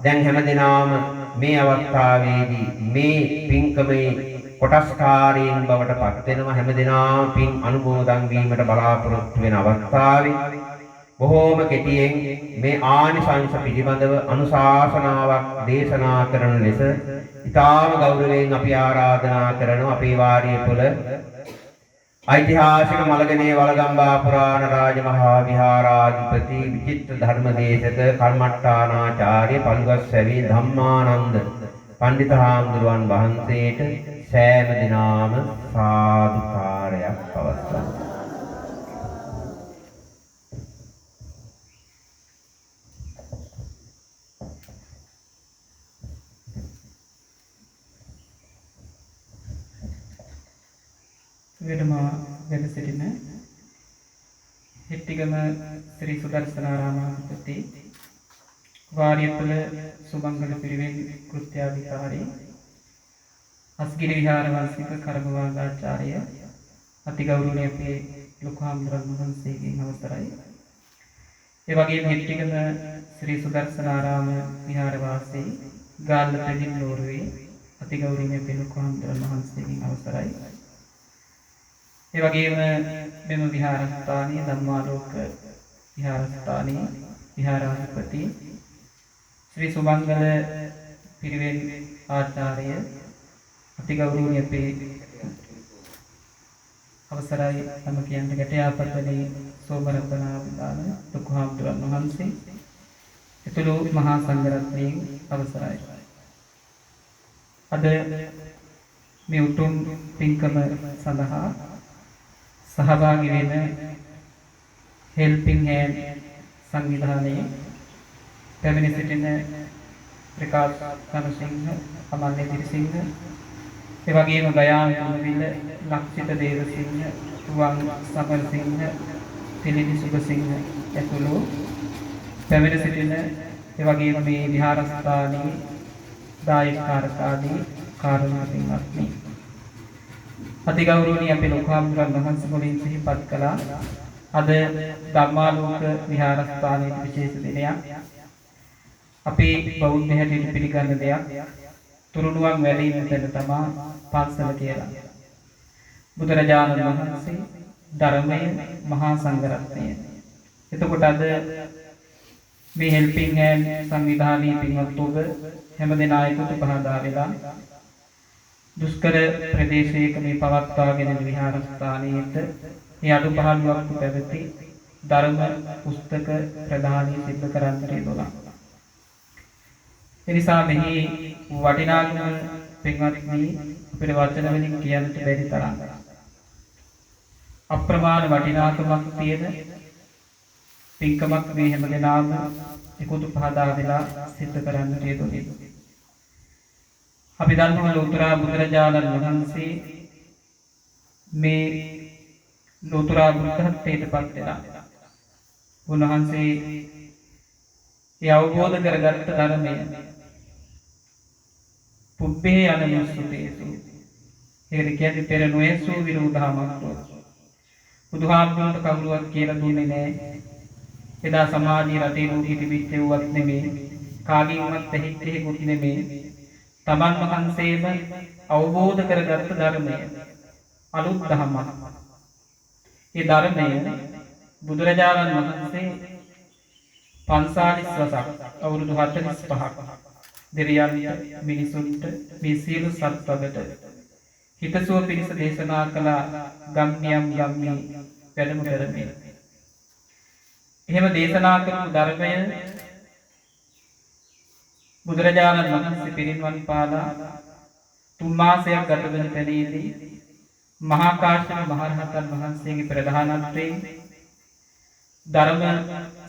දැන් හැම දිනාම මේ අවස්ථාවේදී මේ පින්කමේ කොටස්කාරයන් බවට පත් වෙනවා. හැම දිනාම පින් අනුමෝදන් වීමට බලාපොරොත්තු වෙන අවස්ථාවේ බොහෝම කෙටියෙන් මේ ආනිසංස පිළිබඳව අනුශාසනාවක් දේශනා කරන ලෙස ඉතාම ගෞරවයෙන් අපි ආරාධනා කරනවා. අපේ වාරිය තුළ ඓතිහාසික මලගනේ වලගම්බා පුරාණ රාජමහා විහාරාධිපති විචිත්‍ර ධර්මදේශක කර්මට්ටානාචාර්ය පල්ගස්වැවි ධම්මානන්ද පණ්ඩිත හාමුදුරුවන් වහන්සේට සෑම දිනාම සාදුකාරයක් පවත්වනවා. වෙනම වැඩ සිටින හෙට්ටිගම ශ්‍රී සුදර්ශනාරාමාධිපති වාරිය තුළ සුමංගල පිරිවෙන් කෘත්‍යාධිකාරී අස්ගිරි විහාරවාසික කර්මවාදාචාර්ය අතිගෞරවනීය අපේ ලොකු හාමුදුරන් වහන්සේගෙන් අවසරයි. ඒ වගේම හෙට්ටිගම ශ්‍රී සුදර්ශනාරාම විහාරවාසී ගාල්ලපෙණින් නෝරුවේ අතිගෞරවනීය අපේ ලොකු හාමුදුරන් වහන්සේගෙන් අවසරයි. ඒ වගේම මෙම විහාරස්ථානයේ ධම්මාලෝක විහාරස්ථානයේ විහාරාධිපති ශ්‍රී සුමංගල පිරිවෙන් ආචාර්ය අතිගෞරවනීය අපේ අවසරයි තම කියන්න ගැටයාපතනේ සෝමරත්නාදාන ලොකු හාමුදුරන් වහන්සේ එතුළු මහා සංඝරත්නයේ අවසරයි. අද මේ උතුම් පින්කම සඳහා සහභාගී වෙන හෙල්පින් හෑන්ඩ් සංවිධානයේ පැමිණ සිටින ප්‍රකාශ කනසිංහ, අමල්ලේ දිරිසිංහ, ඒ වගේම ගයාන් තුනුවිල, ලක්ෂිත දේවසිංහ, රුවන් සමරසිංහ, තිලිනි සුබසිංහ ඇතුළු පැමිණ සිටින ඒ වගේම මේ විහාරස්ථානයේ දායකකාරකාදී කාරුණික පින්වත්නි, අතිගෞරවනීය අපේ ලෝකහාමුදුරන් වහන්සේ මුලින් සිහිපත් කළා අද ධම්මාලෝක විහාරස්ථානයේ විශේෂ දිනයක්. අපේ බෞද්ධ හැටියට පිළිගන්න දෙයක්. තුරුණුවන් වැලීම මෙතන තමා පන්සල කියලා. බුදුරජාණන් වහන්සේ, ධර්මය, මහා සංඝරත්නය. එතකොට අද මේ හෙල්පින් හෑන්ඩ් සංවිධානයේ පින්වත් ඔබ හැමදෙනා එකතු පහදා වෙලා දුෂ්කර ප්‍රදේශයක මේ පවත්වාගෙන යන විහාරස්ථානයේට මේ අඩුපාඩුවක් පැවති ධර්ම පුස්තක ප්‍රදානය සිද්ධ කරන්නට යෙදුණා. එනිසා මෙහි වටිනාකම පින්වත්නි අපිට වචන වලින් කියන්නට බැරි තරම් අප්‍රමාණ වටිනාකමක් තියෙන පින්කමක් මේ හැමදෙනාම එකතු පහදා වෙලා සිද්ධ කරන්නට යෙදුනේ. අපි දන්නවා ලෝතර බුදුරජාණන් වහන්සේ මේ ලෝතර බුද්ධත්වයට පත් වෙලා උන්වහන්සේ ඒ අවබෝධ කරගත්ත ධර්මය පුබ්බේ අනනුස්සතේසු, ඒකට කියන්නේ පෙර නොයසූ විරෝධාමත්ව. බුදුහාමුදුරන්ට කවුරුවත් කියලා දුන්නේ නැහැ. එදා සමාජයේ රටේ ලෝකෙ තිබිච්ච වුවත් නෙමෙයි, කාගේවත් දෙහිච්චෙකුත් නෙමෙයි, තමන් වහන්සේම අවබෝධ කරගත්ත ධර්මය, අලුත් ධර්මයක්. ඒ ධර්මය බුදුරජාණන් වහන්සේ 45 වසක් අවුරුදු 45ක් දෙවියන්ට මිනිසුන්ට මේ සියලු සත්වකට හිතසුව පිණිස දේශනා කළ ගම්නියම් යම්මි වැඩම කරමින්. එහෙම දේශනා කරපු ධර්මය බුදුරජාණන් වහන්සේ පිරිනිවන් පාලා 3 මාසයක් ගත වෙන තැනදී මහා කාශ්‍යප මහ රහතන් වහන්සේගේ ප්‍රධානත්වයෙන් ධර්ම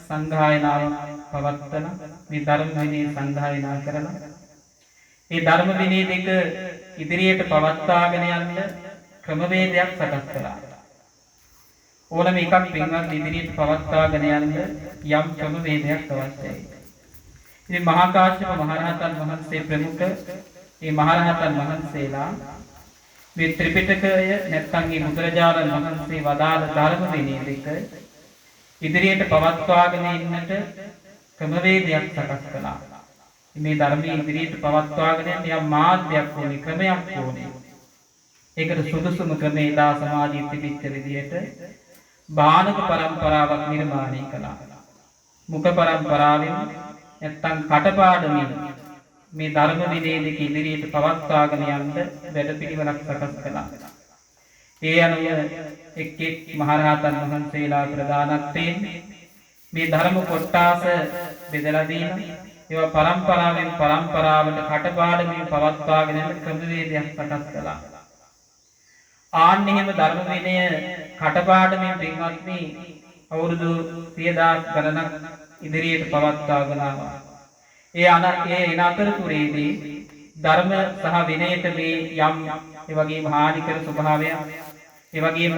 සංඝායනාව පවත්වන මේ ධර්ම විනය සංඝායනා කරලා ඒ ධර්ම විනය දෙක ඉදිරියට පවත්වාගෙන යන්න ක්‍රමවේදයක් සකස් කළා. ඕනම එකක් පින්වත් ඉදිරියට පවත්වාගෙන යන්න යම් ක්‍රමවේදයක් අවශ්‍යයි. ඉතින් මහා කාශ්‍යප මහ රහතන් වහන්සේ ප්‍රමුඛ මේ මහ රහතන් වහන්සේලා මේ ත්‍රිපිටකය නැත්නම් මේ බුදුරජාණන් වහන්සේ වදාළ ධර්ම විනය දෙක ඉදිරියට පවත්වාගෙන යන්නට ක්‍රමවේදයක් සකස් කළා. මේ ධර්මයේ ඉදිරියට පවත්වාගෙන යන්න යම් මාර්ගයක් ඕනේ, ක්‍රමයක් ඕනේ. ඒකට සුදුසුම ක්‍රමය දා සමාජයේ තිබිච්ච විදිහට බානක પરම්පරාවක් නිර්මාණය කළා. මුඛ પરම්පරාවෙන් නැත්නම් කටපාඩමින් මේ ධර්ම විනය දෙක ඉදිරියට පවත්වාගෙන යන්න වැඩපිළිවෙලක් සකස් කළා. ඒ අනුව එක් මහරහතන් වහන්සේලා ප්‍රදානත්වයෙන් මේ ධර්ම කොටාස බෙදලා දීලා ඒවා પરම්පරාවෙන් પરම්පරාවට කටපාඩමින් පවත්වාගෙන යන ක්‍රමවේදයක් සකස් කළා. ආන්නෙහිම ධර්ම විනය කටපාඩමින් පින්වත්නි අවුරුදු 100,000 ගණනක් ඉදිරියට පවත්වාගෙන ආවා. ඒ අතරතුරේදී ධර්ම සහ විනයට මේ යම් ඒ වගේම හානිකර ස්වභාවයක්, ඒ වගේම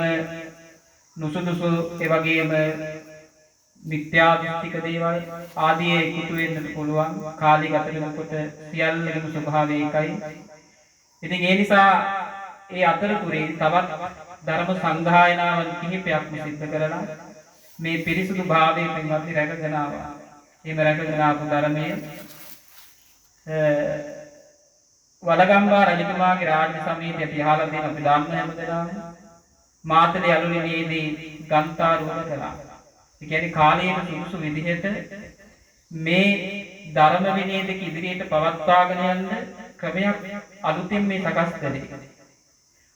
නුසුදුසු, ඒ වගේම මිත්‍යා දෘෂ්ටික දේවල් ආදී එකතු වෙන්න පුළුවන්. කාලය ගත වෙනකොට සියල්ලම ස්වභාවය එකයි. ඉතින් ඒ නිසා ඒ අතරතුරේ තවත් ධර්ම සංගායනාවන් කිහිපයක්ම සිද්ධ කරලා මේ පිරිසුදු භාවයෙන් පින්වත්නි රැකගෙන ආවා. එහෙම රැකගෙන ආපු ධර්මයේ වලගම්බා රජතුමාගේ රාජ්‍ය සමීපයේ අපි අහලා තියෙන අපි දන්න හැමදෙනාම මාතලේ අලුණියේදී ගන්තාරෝධ කළා. ඒ කියන්නේ කාලයේ සුසු විදිහට මේ ධර්ම විනය දෙක ඉදිරියට පවත්වාගෙන යන්න ක්‍රමයක් අලුතින් මේ සකස් කළේ.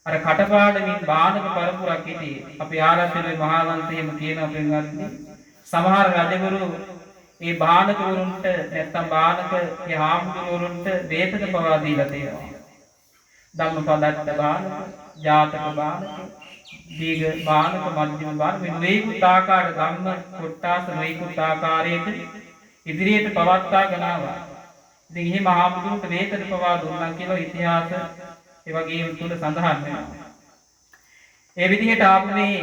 අර කටපාඩමින් බානක පරපුරක් හිටියේ. අපි ආරාධනයේ මහා වංශයේම කියන පින්වත්නි සමහර රජවරු මේ බානකවරුන්ට නැත්තම් බානකගේ හාමුදුරුවරුන්ට වේතන පවා දීලා තියෙනවා. ධම්මපදත්ත බානක, ජාතක බානක, දීඝ බානක, මධ්‍යම බානක මේ නොයෙකුත් ආකාර ධම්ම කොට්ටාස නොයෙකුත් ආකාරයට ඉදිරියට පවත්වාගෙන ආවා. ඉතින් එහෙම ආමුදුන්ට වේතන පවා දුන්නා කියලා ඉතිහාස ඒ වගේම තුල සඳහන් වෙනවා. ඒ විදිහට ආපු මේ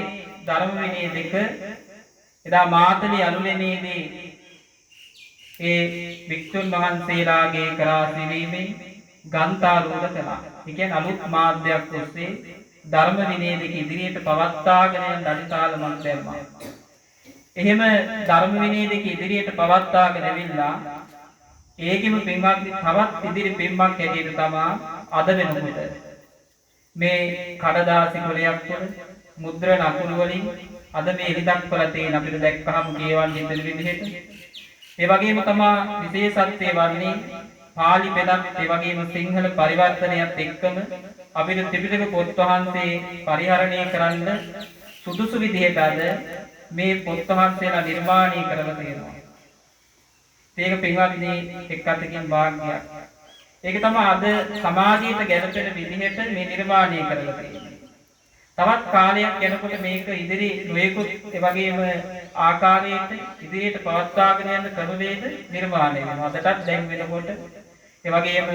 ධර්ම විනය දෙක එදා මාතලේ අනුලෙනේදී ඒ වික්ෂුන් වහන්සේලාගේ කරා සිරීමෙන් ගන්තාරූඪ කළා. ඒ කියන්නේ අලුත් මාධ්‍යයක් ඔස්සේ ධර්ම විනය දෙක ඉදිරියට පවත්වාගෙන යන අදිතාල මන් දැම්මා. එහෙම ධර්ම විනය දෙක ඉදිරියට පවත්වාගෙන ඇවිල්ලා ඒකෙම පින්වත්නි තවත් ඉදිරි පින්මක් හැටියට තමයි අද වෙනකොට මේ කඩදාසි කොලයක් තුළ මුද්‍රණ අකුරු වලින් අද මේ හිතක් කරලා තියෙන අපිට දැක්කහම කියවන්න හිතෙන විදිහට ඒ වගේම තමයි විශේෂත්වය වන්නේ පාලි පෙළක් ඒ වගේම සිංහල පරිවර්තනයත් එක්කම අපිට ත්‍රිපිටක පොත් වහන්සේ පරිහරණය කරන්න සුදුසු විදිහට අද මේ පොත් වහන්සේලා නිර්මාණය කරලා තියෙනවා. ඒක පින්වත්නි එක් අතකින් වාග්යක්. ඒක තමයි අද සමාජයට ගැළපෙන විදිහට මේ නිර්මාණය කරලා තියෙන්නේ. තවත් කාලයක් යනකොට මේක ඉදිරි නොයෙකුත් ඒ වගේම ආකාරයට ඉදිරියට පවත්වාගෙන යන ක්‍රමවේද නිර්මාණය වෙනවා. අදටත් දැන් වෙනකොට ඒ වගේම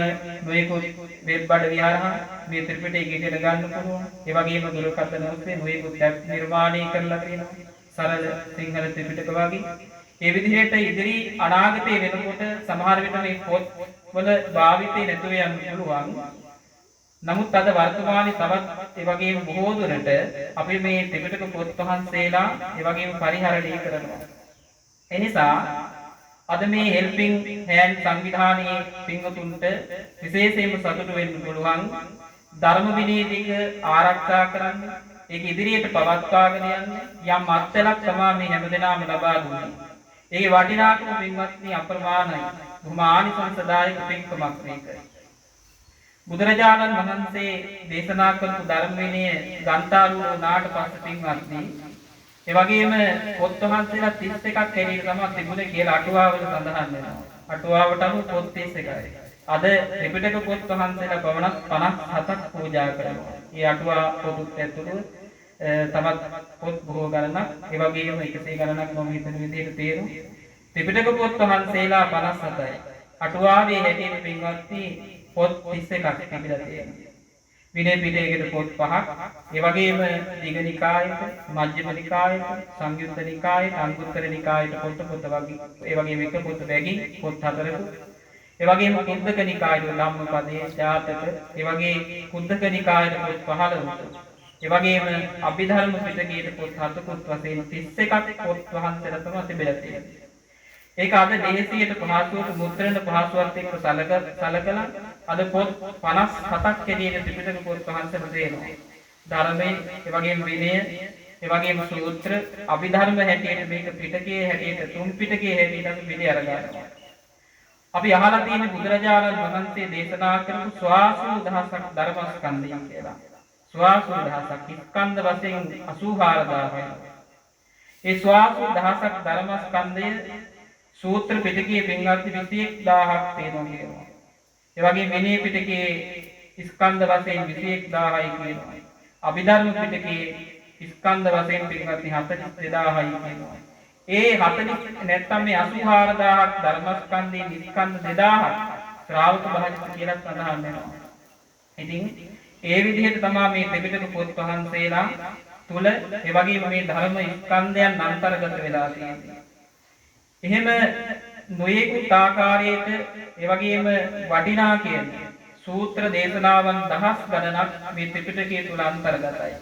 නොයෙකුත් වෙබ් අඩවි හරහා මේ ත්‍රිපිටකය ඉගෙන ගන්න පුළුවන්. ඒ වගේම දුරකථන ඔස්සේ නොයෙකුත් ඇප් නිර්මාණය කරලා තියෙනවා. සරල සිංහල ත්‍රිපිටක වගේ. ඒ විදිහට ඉදිරි අනාගතයේ වෙනකොට සමහර විට මේ පොත් වල භාවිතේ නැතුව යන්න පුළුවන්. නමුත් අද වර්තමානයේ තවත් ඒ වගේම බොහෝ දුරට අපි මේ ත්‍රිපිටක පොත් වහන්සේලා ඒ වගේම පරිහරණය කරනවා. එනිසා අද මේ හෙල්පින් හෑන්ඩ් සංවිධානයේ පින්වතුන්ට විශේෂයෙන්ම සතුටු වෙන්න පුළුවන්. ධර්ම විනය දෙක ආරක්ෂා කරන්න, ඒක ඉදිරියට පවත්වාගෙන යන්න යම් අත්දැකීමක් තමයි මේ හැමදෙනාම ලබා දුන්නේ. ඒකේ වටිනාකම පින්වත්නි අප්‍රමාණයි. බොහොම ආනිසංසදායක පින්කමක් මේක. බුදුරජාණන් වහන්සේ දේශනා කරපු ධර්ම විනය ගන්තාරූඪ වුණාට පස්සේ පින්වත්නි ඒ වගේම පොත් වහන්සේලා 31ක් හැටියට තමයි තිබුණේ කියලා අටුවාවල සඳහන් වෙනවා. අටුවාවට අනුව පොත් 31යි. අද ත්‍රිපිටක පොත් වහන්සේලා පවණක් 57ක් පූජා කරනවා. මේ අටුවා පොත් ඇතුළු තවත් පොත් බොහෝ ගණනක් ඒ වගේම 100 ගණනක් මම හිතන විදිහට තේරුම් ත්‍රිපිටක පොත් වහන්සේලා 57යි. අටුවාවේ හැටියට පින්වත්නි පොත් 31ක් තිබිලා තියෙනවා. විනය පිටකයකට පොත් 5ක්, ඒ වගේම දීඝනිකායට, මජ්ක්‍ධිම නිකායට, සංයුත්ත නිකායට, අංගුත්තර නිකායට පොත් වගේ, ඒ වගේම එක පොත් බැගින් පොත් 4ක, ඒ වගේම කුද්දක නිකායට ධම්මපදයේ ජාතක, ඒ වගේ කුද්දක නිකායට පොත් 15ක, ඒ වගේම අභිධර්ම පිටකයට පොත් 7කුත් වශයෙන් 31ක් පොත් වහන්සේලා තමයි තිබෙලා තියෙන්නේ. ඒක අද දේශීයට පහසුවට මුද්‍රණ පහසුවත් එක්ක සලකලා අද පොත් 57ක් හැටියට ත්‍රිපිටක පොත් වහන්සේලා තියෙනවා. ධර්මයේ ඒ වගේම විනය, ඒ වගේම සූත්‍ර, අභිධර්ම හැටියට මේක පිටකයේ හැටියට තුන් පිටකයේ හැටියට අපි පිළි අරගන්නවා. අපි අහලා තියෙන බුදුරජාණන් වහන්සේ දේශනා කරපු ස්වාසු දහසක් ධර්මස්කන්ධය කියලා. ස්වාසු දහසක් ස්කන්ධ වශයෙන් 84000යි. ඒ ස්වාසු දහසක් ධර්මස්කන්ධය සූත්‍ර පිටකයේ පින්වත්නි 21000ක් තියෙනවා කියනවා. ඒ වගේම විනය පිටකයේ ස්කන්ධ වශයෙන් 21000යි කියනවා. අභිධර්ම පිටකයේ ස්කන්ධ වශයෙන් පින්වත්නි 42000යි කියනවා. ඒ 40 නැත්තම් මේ 84000ක් ධර්මස්කන්ධයේ ස්කන්ධ 2000ක් ශ්‍රාවක භාජිත කියලා සඳහන් වෙනවා. ඉතින් ඒ විදිහට තමයි මේ ත්‍රිපිටක පොත් වහන්සේලා තුල ඒ වගේම මේ ධර්ම ස්කන්ධයන් අන්තර්ගත වෙලා තියෙනවා. එහෙම නොයෙකුත් ආකාරයට ඒ වගේම වටිනා කියන සූත්‍ර දේශනාවන් දහස් ගණනක් මේ ත්‍රිපිටකය තුල අන්තර්ගතයි.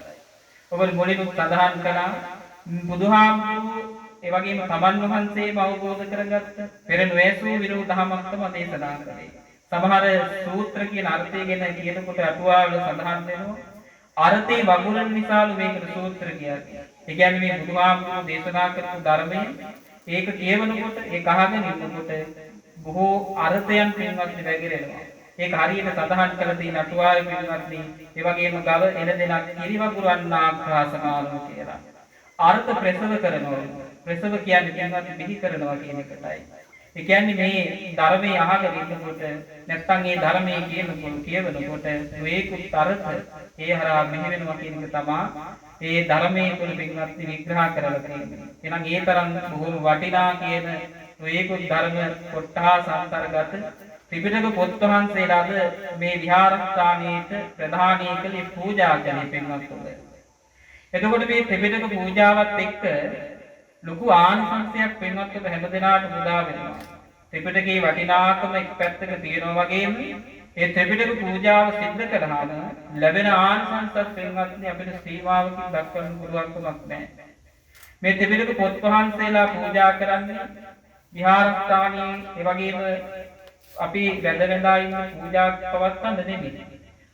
ඔබ මුලින්ම සඳහන් කළා බුදුහාමුදුරුවෝ ඒ වගේම තමන් වහන්සේම අවබෝධ කරගත්ත පෙර නොඇසූ විනෝද දහමක් තමයි දේශනා කළේ. සමහර සූත්‍ර කියන අර්ථය ගැන කියනකොට අටුවාවල සඳහන් වෙනවා අර්ථේ වගුරුන් නිසාලු මේකට සූත්‍ර කියන්නේ. ඒ කියන්නේ මේ බුදුහාමුදුරුවෝ දේශනා කරපු ධර්මයේ ඒක කියවනකොට ඒක අහගෙන ඉන්නකොට බොහෝ අර්ථයන් පින්වත්නි වැగిරෙනවා. ඒක හරියට සඳහන් කරලා තියෙන අටුවාවේ පින්වත්නි ඒ වගේම ගව එන දෙනක් කිරිවගුරන්නා ප්‍රාසනාලෝ කියලා. අර්ථ ප්‍රසව කරනවා. ප්‍රසව කියන්නේ පින්වත්නි බිහි කරනවා කියන එකටයි. ඒ කියන්නේ මේ ධර්මයේ අහගෙන ඉන්නකොට නැත්තම් මේ ධර්මයේ කියවනකොට මේකුත් අර්ථ ඒ හරහා මෙහි වෙනවා කියන එක තමයි ඒ ධර්මයේ තුල පින්වත්නි විග්‍රහ කරලා තියෙනවා. එහෙනම් ඒ තරම් බොහොම වටිනා කියන මේකුත් ධර්ම කොටහස් අන්තර්ගත ත්‍රිපිටක පොත් වහන්සේලාද මේ විහාරස්ථානයේට ප්‍රධානී කළේ පූජා කළේ පින්වත්තුන්ගේ. එතකොට මේ ත්‍රිපිටක පූජාවත් එක්ක ලොකු ආනිසංසයක් පින්වත්තුන්ගේ හැමදෙනාට මුදා වෙනවා. ත්‍රිපිටකයේ වටිනාකම එක් පැත්තක තියෙනවා වගේම ඒ ත්‍රිපිටක පූජාව සිද්ධ කරාම ලැබෙන ආනිසංසත් පින්වත්නි අපිට සීමාවකින් දක්වන්න පුළුවන් කමක් නැහැ. මේ ත්‍රිපිටක පොත් වහන්සේලා පූජා කරන්නේ විහාරස්ථානයේ ඒ වගේම අපි වැඳ ඉන්න පූජා පවත්වන්න නෙමෙයි.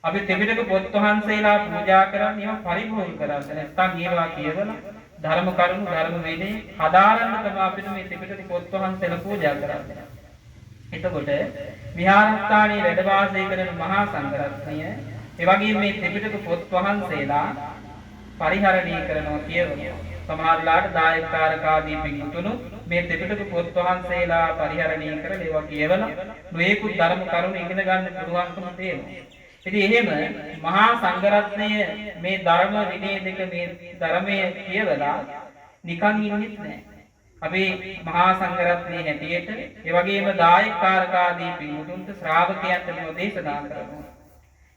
අපි ත්‍රිපිටක පොත් වහන්සේලා පූජා කරන්නේ ඒවා පරිභෝග කරන්න. නැත්නම් ඒවා කියවලා ධර්ම කරුණු ධර්ම වේදේ හදාරන්න තමයි අපිට මේ ත්‍රිපිටක පොත් වහන්සේලා පූජා කරන්නේ. එතකොට විහාරස්ථානයේ වැඩ වාසය කරන මහා සංඝරත්නය ඒ වගේම මේ ත්‍රිපිටක පොත් වහන්සේලා පරිහරණය කරනවා කියවනවා. සමහරලාට දායකකාරක ආදී පිටුතුණු මේ ත්‍රිපිටක පොත් වහන්සේලා පරිහරණය කරලා ඒවා කියවලා නොයෙකුත් ධර්ම කරුණු ඉගෙන ගන්න පුළුවන්කම තියෙනවා. ඉතින් එහෙම මහා සංඝරත්නය මේ ධර්ම විනය දෙක මේ ධර්මයේ කියවලා නිකන් ඉන්නෙත් නැහැ. අපි මහා සංඝරත්නයේ හැටියට ඒ වගේම දායකකාරක ආදී පිටුතුන්ට ශ්‍රාවකයන්ට මේ දේශනා කරනවා.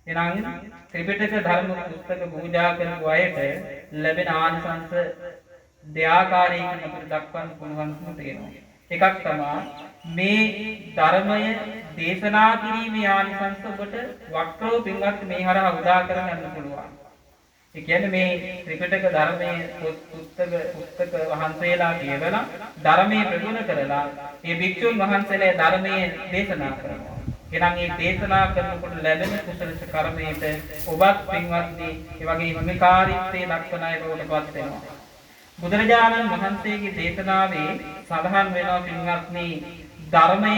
එනං ත්‍රිපිටක ධර්ම පුස්තක පූජා කරපු අයට ලැබෙන ආනිසංස දෙආකාරයකින් අපිට දක්වන්න පුළුවන්කම තියෙනවා. එකක් තමයි මේ ධර්මය දේශනා කිරීමේ ආනිසංස ඔබට වක්‍රව පින්වත් මේ හරහා උදා කරගන්න පුළුවන්. ඒ කියන්නේ මේ ත්‍රිපිටක ධර්මයේ පුස්තක වහන්සේලා කියවලා ධර්මයේ ප්‍රගුණ කරලා මේ භික්ෂුන් වහන්සේලා ධර්මයේ දේශනා කරනවා. එනම් මේ දේශනා කරනකොට ලැබෙන කුසල කර්මයට ඔබත් පින්වත්නි ඒ වගේ හිමිකාරීත්වයේ දක්වන අය බවට පත් වෙනවා. බුදුරජාණන් වහන්සේගේ දේශනාවේ සඳහන් වෙනවා පින්වත්නි ධර්මය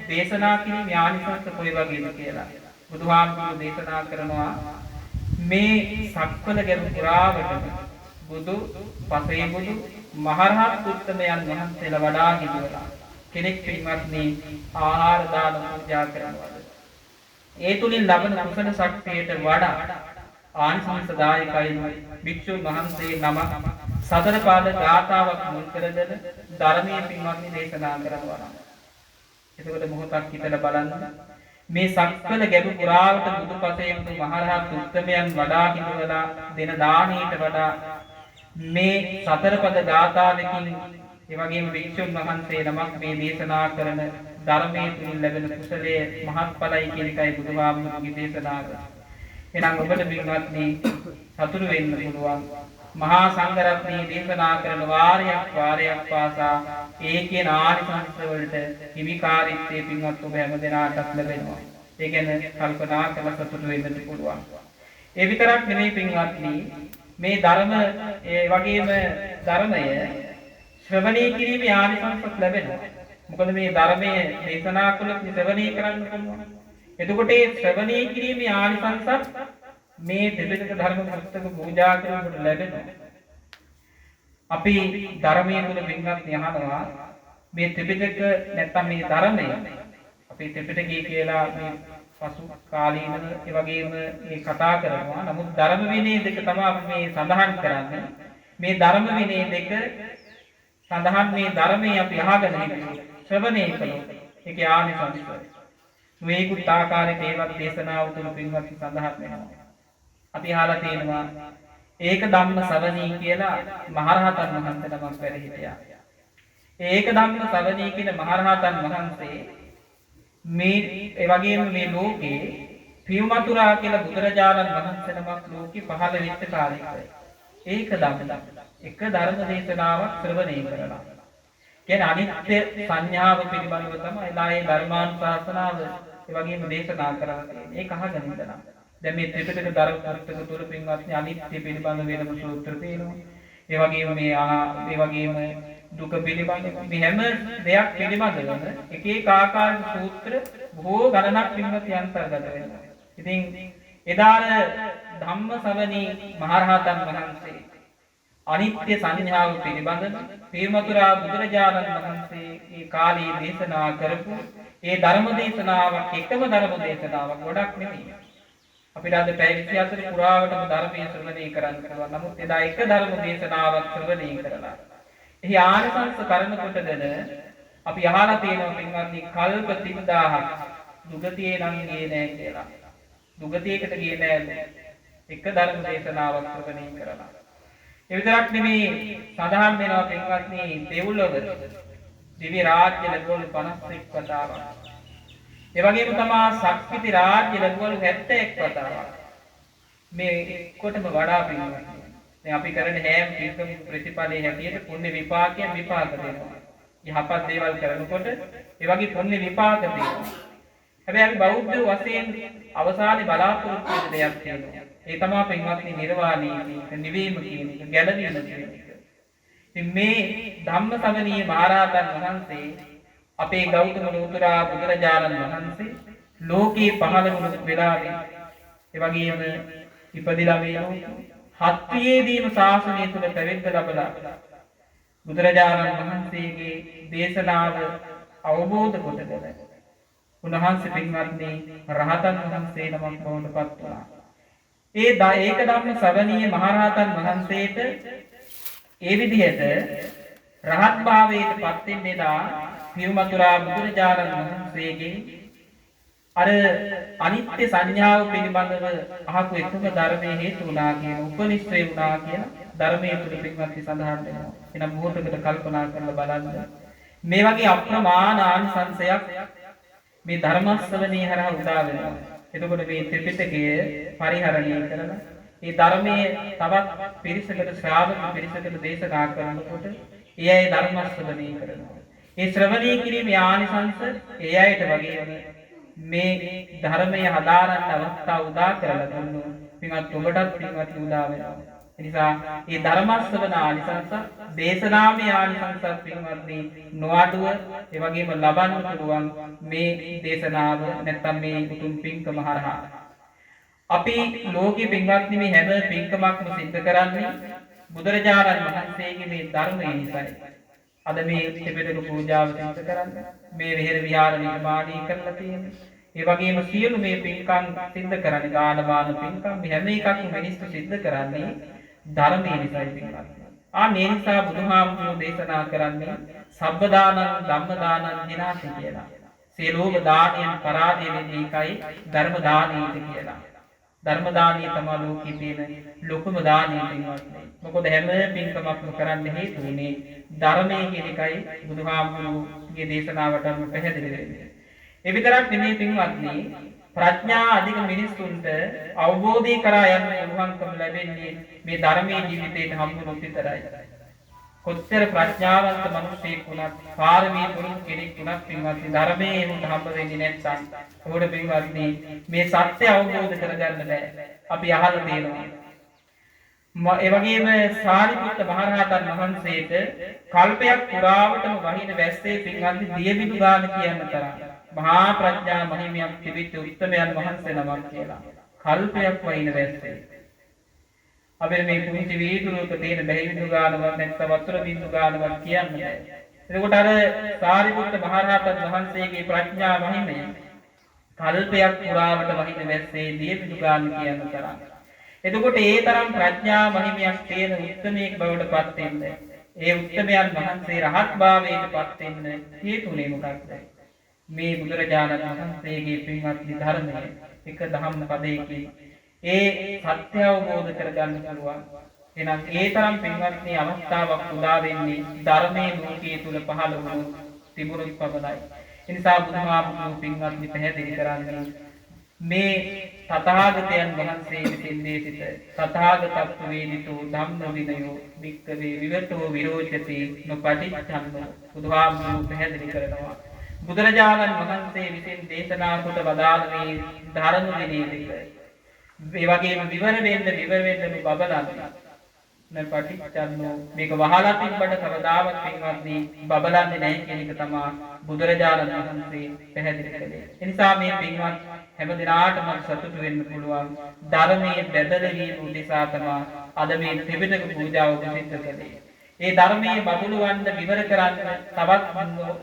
දේශනා කිරීමේ ආනිසංස කොයි වගේද කියලා. බුදුහාමුදුරුවෝ දේශනා කරනවා මේ සක්වල ගැඹු පුරාවටම බුදු, පසේ බුදු, මහරහත් උත්තමයන් වහන්සේලා වඩා හිඳවලා කෙනෙක් පින්වත්නි ආහාර දාන පූජා කරනවා. ඒ තුලින් ලබන කුසල ශක්තියට වඩා ආනිසංසදායකයි භික්ෂුන් වහන්සේ නම සතර පාද ගාථාවක් මුල් කරගෙන ධර්මයේ පින්වත්නි දේශනා කරනවා. එතකොට මොහොතක් හිතලා බලන්න මේ සක්වල ගැඹු පුරාවට බුදුපසේ බුදු මහරහත් උත්තමයන් වඩා හිඳවලා දෙන දානීට වඩා මේ සතර පද ගාථාවකින් ඒ වගේම වික්ෂුන් වහන්සේ නමක් මේ දේශනා කරන ධර්මයේ තුලින් ලැබෙන කුසලයේ මහත්ඵලයි කියන එකයි බුදුහාමුදුරුවෝගේ දේශනාව. එහෙනම් ඔබට පින්වත්නි සතුටු වෙන්න පුළුවන්. මහා සංඝරත්නයේ දේශනා කරන වාරයක් පාසා ඒ කියන ආනිසංස වලට හිමිකාරීත්වයේ පින්වත් ඔබ හැමදෙනාටත් ලැබෙනවා. ඒ කියන්නේ කල්පනා කරලා සතුටු වෙන්න පුළුවන්. ඒ විතරක් නෙමෙයි පින්වත්නි මේ ධර්ම ඒ වගේම ධර්මය ශ්‍රවණය කිරීමේ ආනිසංසත් ලැබෙනවා. මොකද මේ ධර්මයේ දේශනා කළොත් ශ්‍රවණය කරන්න පුළුවන්. එතකොට මේ ශ්‍රවණය කිරීමේ ආනිසංසත් මේ ත්‍රිපිටක ධර්ම පුස්තක පූජා කරනකොට ලැබෙනවා. අපි ධර්මයේ තුල පින්වත් යහනවා මේ ත්‍රිපිටක නැත්තම් මේ ධර්මය අපි ත්‍රිපිටකය කියලා මේ පසු කාලීනව ඒ වගේම මේ කතා කරනවා. නමුත් ධර්ම විනය දෙක තමයි අපි මේ සඳහන් කරන්නේ. මේ ධර්ම විනය දෙක සඳහන් මේ ධර්මයේ අපි අහගෙන ඉන්නේ ශ්‍රවණය කළොත් ඒකේ ආනිසංස මේකුත් ආකාරයේ ඒවත් දේශනාව තුළ පින්වත් සඳහන් වෙනවා. අපි අහලා තියෙනවා ඒක ධම්ම ශ්‍රවණී කියලා මහරහතන් වහන්සේ නමක් වැඩ හිටියා. ඒක ධම්ම ශ්‍රවණී කියන මහරහතන් වහන්සේ මේ ඒ වගේම මේ ලෝකේ පියුමතුරා කියලා බුදුරජාණන් වහන්සේ නමක් ලෝකේ පහළ වෙච්ච කාලයක ඒක ධම්ම එක ධර්ම දේශනාවක් ශ්‍රවණය කරලා. කියන්නේ අනිත්‍ය සංඥාව පිළිබඳව තමයි එදායේ ධර්මානුශාසනාව ඒ වගේම දේශනා කරන්නේ. ඒක අහගෙන ඉඳලා. දැන් මේ ත්‍රිපිටක ධර්ම පුස්තක තුල පින්වත්නි අනිත්‍ය පිළිබඳව වෙනම සූත්‍ර තියෙනවා. ඒ වගේම දුක පිළිබඳව මේ හැම දෙයක් පිළිබඳවම එක එක ආකාර සූත්‍ර බොහෝ ගණනක් පින්වත්නි අන්තර්ගත වෙනවා. ඉතින් එදාර ධම්මසවණී මහරහතන් වහන්සේ අනිත්‍ය සංඥාව පිළිබඳව පියමතුරා බුදුරජාණන් වහන්සේ ඒ කාලේ දේශනා කරපු ඒ ධර්ම දේශනාවක් එකම ධර්ම දේශනාවක් ගොඩක් නෙමෙයි. අපිට අද පැය 24 පුරාවටම ධර්මයේ ශ්‍රවණය කරන්න පුළුවන්. නමුත් එදා එක ධර්ම දේශනාවක් ශ්‍රවණය කරලා එහි ආනිසංස කරන කොටගෙන අපි අහලා තියෙනවා පින්වත්නි කල්ප 3000ක් දුගතියේ නම් ගියේ නෑ කියලා. දුගතියකට ගියේ නෑ. එක ධර්ම දේශනාවක් ශ්‍රවණය කරලා. ඒ විතරක් නෙමේ සඳහන් වෙනවා පින්වත්නි දෙව්ලොව දිවි රාජ්‍ය ලැබුවලු 51 වතාවක්. ඒ වගේම තමා ශක්තිති රාජ්‍ය ලැබුවලු 71 වතාවක්. මේ කොටම වඩා පින්වත්නි. දැන් අපි කරන හැම පින්කම ප්‍රතිඵලයේ හැටියට පුණ්‍ය විපාකයෙන් විපාක දෙනවා. යහපත් දේවල් කරනකොට ඒ වගේ පුණ්‍ය විපාක දෙනවා. හැබැයි අපි බෞද්ධ වශයෙන් අවසානයේ බලාපොරොත්තු වෙන දෙයක් තියෙනවා. ඒ තමයි පින්වත්නි නිර්වාණය නිවීම කියන එක, ගැලවීම කියන එක. ඉතින් මේ ධම්මසවණී මහරහතන් වහන්සේ අපේ ගෞතම ලෝතුරා බුදුරජාණන් වහන්සේ ලෝකේ පහළ වුණු වෙලාවේ ඒ වගේම ඉපදිලා මේ හත්තියේදීම ශාසනය තුල පැවිද්ද ලැබලා බුදුරජාණන් වහන්සේගේ දේශනාව අවබෝධ කොටගෙන උන්වහන්සේ පින්වත්නි රහතන් වහන්සේ නමක් බවට පත් වුණා. ඒ ඒක ධම්ම ශ්‍රවණීය මහරහතන් වහන්සේට ඒ විදිහට රහත් භාවයට පත් වෙන්නේලා පියුමතුරා බුදුරජාණන් වහන්සේගේ අර අනිත්‍ය සංඥාව පිළිබඳව අහපු එකම ධර්මයේ හේතු වුණා කියන උපනිශ්‍රේ වුණා කියන ධර්මයේ තුල පින්වත්නි සඳහන් වෙනවා. එනම් මොහොතකට කල්පනා කරලා බලන්න. මේ වගේ අප්‍රමාණ ආනිසංසයක් මේ ධර්ම ශ්‍රවණී හරහා උදා වෙනවා. එතකොට මේ ත්‍රිපිටකය පරිහරණය කරලා මේ ධර්මයේ තවත් පිරිසකට ශ්‍රාවක පිරිසකට දේශනා කරනකොට ඒ අය ධර්ම ශ්‍රවණය කරනවා. ඒ ශ්‍රවණය කිරීමේ ආනිසංස ඒ අයට වගේම මේ ධර්මයේ හදාරන්න අවස්ථාව උදා කරලා දුන්නු. පින්වත් ඔබටත් පින්වත් උදා වෙනවා. ඒ නිසා මේ ධර්ම ශ්‍රවණ ආනිසංස දේශනාමය ආනිසංස පින්වත්නි නොඅඩුව ඒ වගේම ලබන්න පුළුවන් මේ දේශනාව නැත්නම් මේ උතුම් පින්කම හරහා. අපි ලෝකේ පින්වත්නි මේ හැම පින්කමක්ම සිද්ධ කරන්නේ බුදුරජාණන් වහන්සේගේ මේ ධර්මය නිසායි. අද මේ ත්‍රිපිටක පූජාව සිද්ධ කරන්නේ මේ විහෙර විහාර නිර්මාණය කරලා තියෙන්නේ. ඒ වගේම සියලු මේ පින්කම් සිද්ධ කරන්නේ ගානමාන පින්කම් මේ හැම එකක්ම මිනිස්සු සිද්ධ කරන්නේ ධර්මයේ නිසායි පින්වත්නි. මේ නිසා බුදුහාමුදුරුවෝ දේශනා කරන්නේ සබ්බ දානං ධම්ම දානං දිනාති කියලා. සියලුම දානයන් පරාදය වෙන්නේ එකයි ධර්ම දානීය කියලා. ධර්ම දානීය තමයි ලෝකයේ තියෙන ලොකුම දානීය පින්වත්නි. මොකද හැම පින්කමක්ම කරන්න හේතු උනේ ධර්මයේ කියන එකයි බුදුහාමුදුරුවෝගේ දේශනාවට අනුව පැහැදිලි වෙන්නේ. ඒ විතරක් නෙමෙයි පින්වත්නි ප්‍රඥා අධික මිනිස්සුන්ට අවබෝධය කරා යන්න පුළුවන්කම ලැබෙන්නේ මේ ධර්මයේ ජීවිතයට හම්බුනොත් විතරයි. කොච්චර ප්‍රඥාවන්ත මිනිසෙක් වුණත් පාරමී පුරුෂ කෙනෙක් වුණත් පින්වත්නි ධර්මයේ උන්ට හම්බ වෙන්නේ නැත්නම් උඩ පින්වත්නි මේ සත්‍ය අවබෝධ කරගන්න බෑ. අපි අහලා තියෙනවා. ඒ වගේම සාරිපුත්ත මහරහතන් වහන්සේට කල්පයක් පුරාවටම වහින වැස්සේ පින්වත්නි දියබිඳු ගාන කියන තරම් මහා ප්‍රඥා මහිමයක් තිබිච්ච උත්තමයන් වහන්සේ නමක් කියලා. කල්පයක් වහින වැස්සේ. අපේ මේ පුංචි වීදුරුවක තියෙන බැහැවිඳු ගානවත් නැත්නම් වතුර බින්දු ගානවත් කියන්නේ. එතකොට අර සාරිපුත්ත මහරහතන් වහන්සේගේ ප්‍රඥා මහිමය කල්පයක් පුරාවට වහින වැස්සේ දියබිඳු ගාන කියන තරම්. එතකොට ඒ තරම් ප්‍රඥා මහිමයක් තියෙන උත්තමයෙක් බවට පත් වෙන්න ඒ උත්තමයන් වහන්සේ රහත් භාවයට පත් වෙන්න හේතුනේ මොකක්ද? මේ බුදුරජාණන් වහන්සේගේ පින්වත්නි ධර්මය එක දහම් පදයකින් ඒ සත්‍ය අවබෝධ කරගන්න පුළුවන්. එහෙනම් ඒ තරම් පින්වත්නි අවස්ථාවක් උදා වෙන්නේ ධර්මයේ ලෝකයේ තුල පහළ වුණු තිබුණු පමණයි. ඒ නිසා බුදුහාමුදුරුවෝ පින්වත්නි පැහැදිලි කරන්නේ මේ තථාගතයන් වහන්සේ විසින් දේශිත තථාගතත්ව වේදිතෝ ධම්ම විනයෝ වික්කවේ විවටෝ විරෝචති නොපටිච්ඡන්නෝ බුදුහාමුදුරුවෝ පැහැදිලි කරනවා. බුදුරජාණන් වහන්සේ විසින් දේශනා කොට වදාළ මේ ධර්ම විනයක ඒ වගේම විවර වෙන්න මේ බබලන්නේ නැපටිච්චන්නෝ මේක වහලා තිබ්බට කවදාවත් පින්වත්නි බබලන්නේ නැහැ කියන එක තමයි බුදුරජාණන් වහන්සේ පැහැදිලි කළේ. ඒ නිසා මේ පින්වත් හැම දිනාටම සතුටු වෙන්න පුළුවන් ධර්මයේ බෙදලීම උදෙසා තමයි අද මේ ත්‍රිපිටක පූජාව සිද්ධ කළේ. ඒ ධර්මයේ බබළුවන්න විවර කරන්න තවත්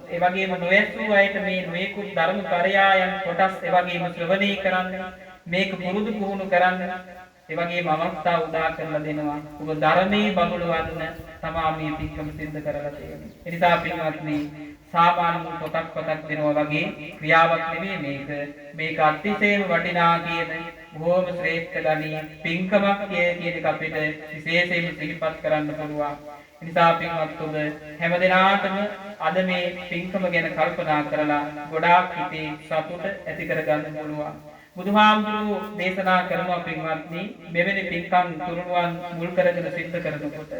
ඒ වගේම නොයසූ අයට මේ නොයෙකුත් ධර්ම පරයායන් කොටස් ඒ වගේම ශ්‍රවණය කරන්න මේක පුරුදු පුහුණු කරන්න ඒ වගේම අවස්ථාව උදා කරලා දෙනවා. ඔබ ධර්මයේ බබළුවන්න තමයි මේ පින්කම සිද්ධ කරලා තියෙන්නේ. ඒ නිසා පින්වත්නි සාමාන්‍ය පොතක් දෙනවා වගේ ක්‍රියාවක් නෙමෙයි මේක අතිශයම වටිනා කියන බොහොම ශ්‍රේෂ්ඨ ගණී පින්කමක් කියන එක අපිට විශේෂයෙන් සිහිපත් කරන්න පුළුවන්. ඒ නිසා පින්වත් ඔබ හැමදෙනාටම අද මේ පින්කම ගැන කල්පනා කරලා ගොඩාක් හිතේ සතුට ඇති කරගන්න පුළුවන්. බුදුහාමුදුරුවෝ දේශනා කරනවා පින්වත්නි මෙවැනි පින්කම් තුරුණුවන් මුල් කරගෙන සිද්ධ කරනකොට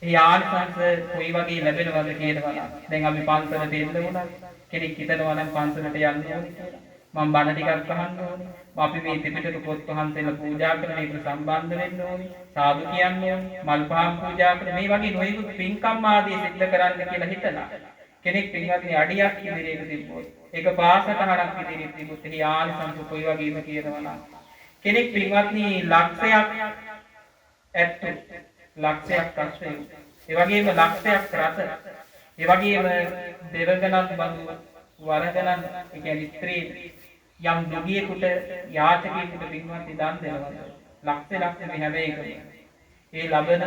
ඒ ආනිසංස කොයි වගේ ලැබෙනවද කියනවා. දැන් අපි පන්සලට එන්න උනා කෙනෙක් හිතනවා නම් පන්සලට යන්න ඕනේ කියලා. මම බණ ටිකක් අහන්න ඕනේ. අපි මේ ත්‍රිපිටක පොත් වහන්සේලා පූජා කරන එකට සම්බන්ධ වෙන්න ඕනේ. සාදු කියන්න ඕනේ. මල් පහන් පූජා කරන මේ වගේ නොයෙකුත් පින්කම් ආදී සිද්ධ කරන්න කියලා හිතනවා. කෙනෙක් පින්වත්නි අඩියක් ඉදිරියට තිබ්බොත් ඒක පාසටහනක් ඉදිරියට තිබ්බොත් එහි ආනිසංස කොයි වගේම කියනවා නම් කෙනෙක් පින්වත්නි ලක්ෂයක් ඇත්තු ලක්ෂයක් අශ්වය ඒ වගේම ලක්ෂයක් රත ඒ වගේම දෙවගණන් බඳු වරගණන් ඒ කියන්නේ ස්ත්‍රී යම් දුගියෙකුට යාචකයෙකුට පින්වත්නි දන් දෙනවා ලක්ෂ මේ හැම එකම ඒ ලබන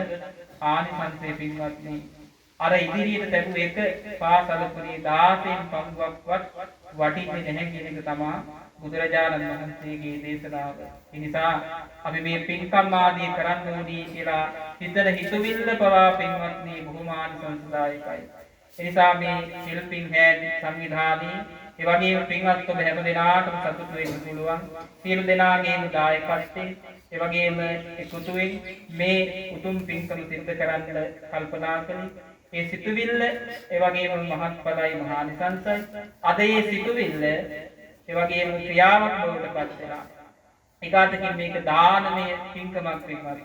ආනිසංසයේ පින්වත්නි අර ඉදිරියට දැකු එක පාසලපුරේ 16න් පංගුවක්වත් වටින්නේ නැහැ කියන එක තමයි බුදුරජාණන් වහන්සේගේ දේශනාව. ඒ නිසා අපි මේ පින්කම් ආදී කරන්න ඕනේ කියලා හිතන හිතවිල්ල පවා පින්වත්නි බොහොම ආනිසංසදායකයි. ඒ නිසා මේ ශිල්පින් හැන් සංවිධානයේ ඒ වගේම පින්වත් ඔබ හැම දිනාටම සතුටු වෙන්න පුළුවන්. සියලු දෙනාගේම දායකත්වයෙන් ඒ වගේම එකතු වෙ මේ උතුම් පින්කම සිද්ධ කරන්න කල්පනා කළේ ඒ සිතුවිල්ල ඒ වගේම මහත්ඵලයි මහානිසංසයි. අද ඒ සිතුවිල්ල ඒ වගේම ක්‍රියාවක් බවට පත් වෙනවා. ඒකාතකින් මේක දානමය පින්කමක් වෙනවා.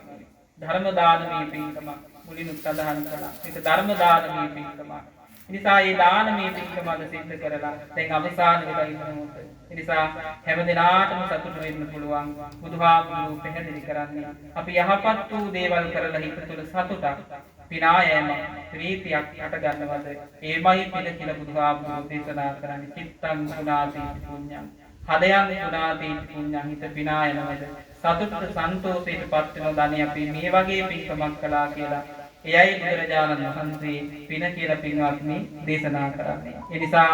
ධර්ම දානමය පින්කමක් මුලින්ම සඳහන් කළා. මේක ධර්ම දානමය පින්කමක්. නිසා මේ දානමය පින්කම අද සිද්ධ කරලා දැන් අවසාන වෙලා ඉන්නකොට ඒ නිසා හැම දිනාටම සතුටු වෙන්න පුළුවන්. බුදුහාමුදුරුවෝ පැහැදිලි කරන්නේ අපි යහපත් වූ දේවල් කරලා හිත තුළ සතුටක් පිනායම ප්‍රීතියක් හට ගන්නවද ඒමයි පිළ කියලා බුදුහාමුදුරුවෝ දේශනා කරන්නේ. චිත්තං සුනාති පුඤ්ඤං හදයන් සුනාති පුඤ්ඤං හිත පිනායනවද සතුට සන්තෝෂයට පත් වෙන ධනිය අපි මේ වගේ පින්කමක් කළා කියලා එයයි බුදුරජාණන් වහන්සේ පින කියලා පින්වත්නි දේශනා කරන්නේ. ඒ නිසා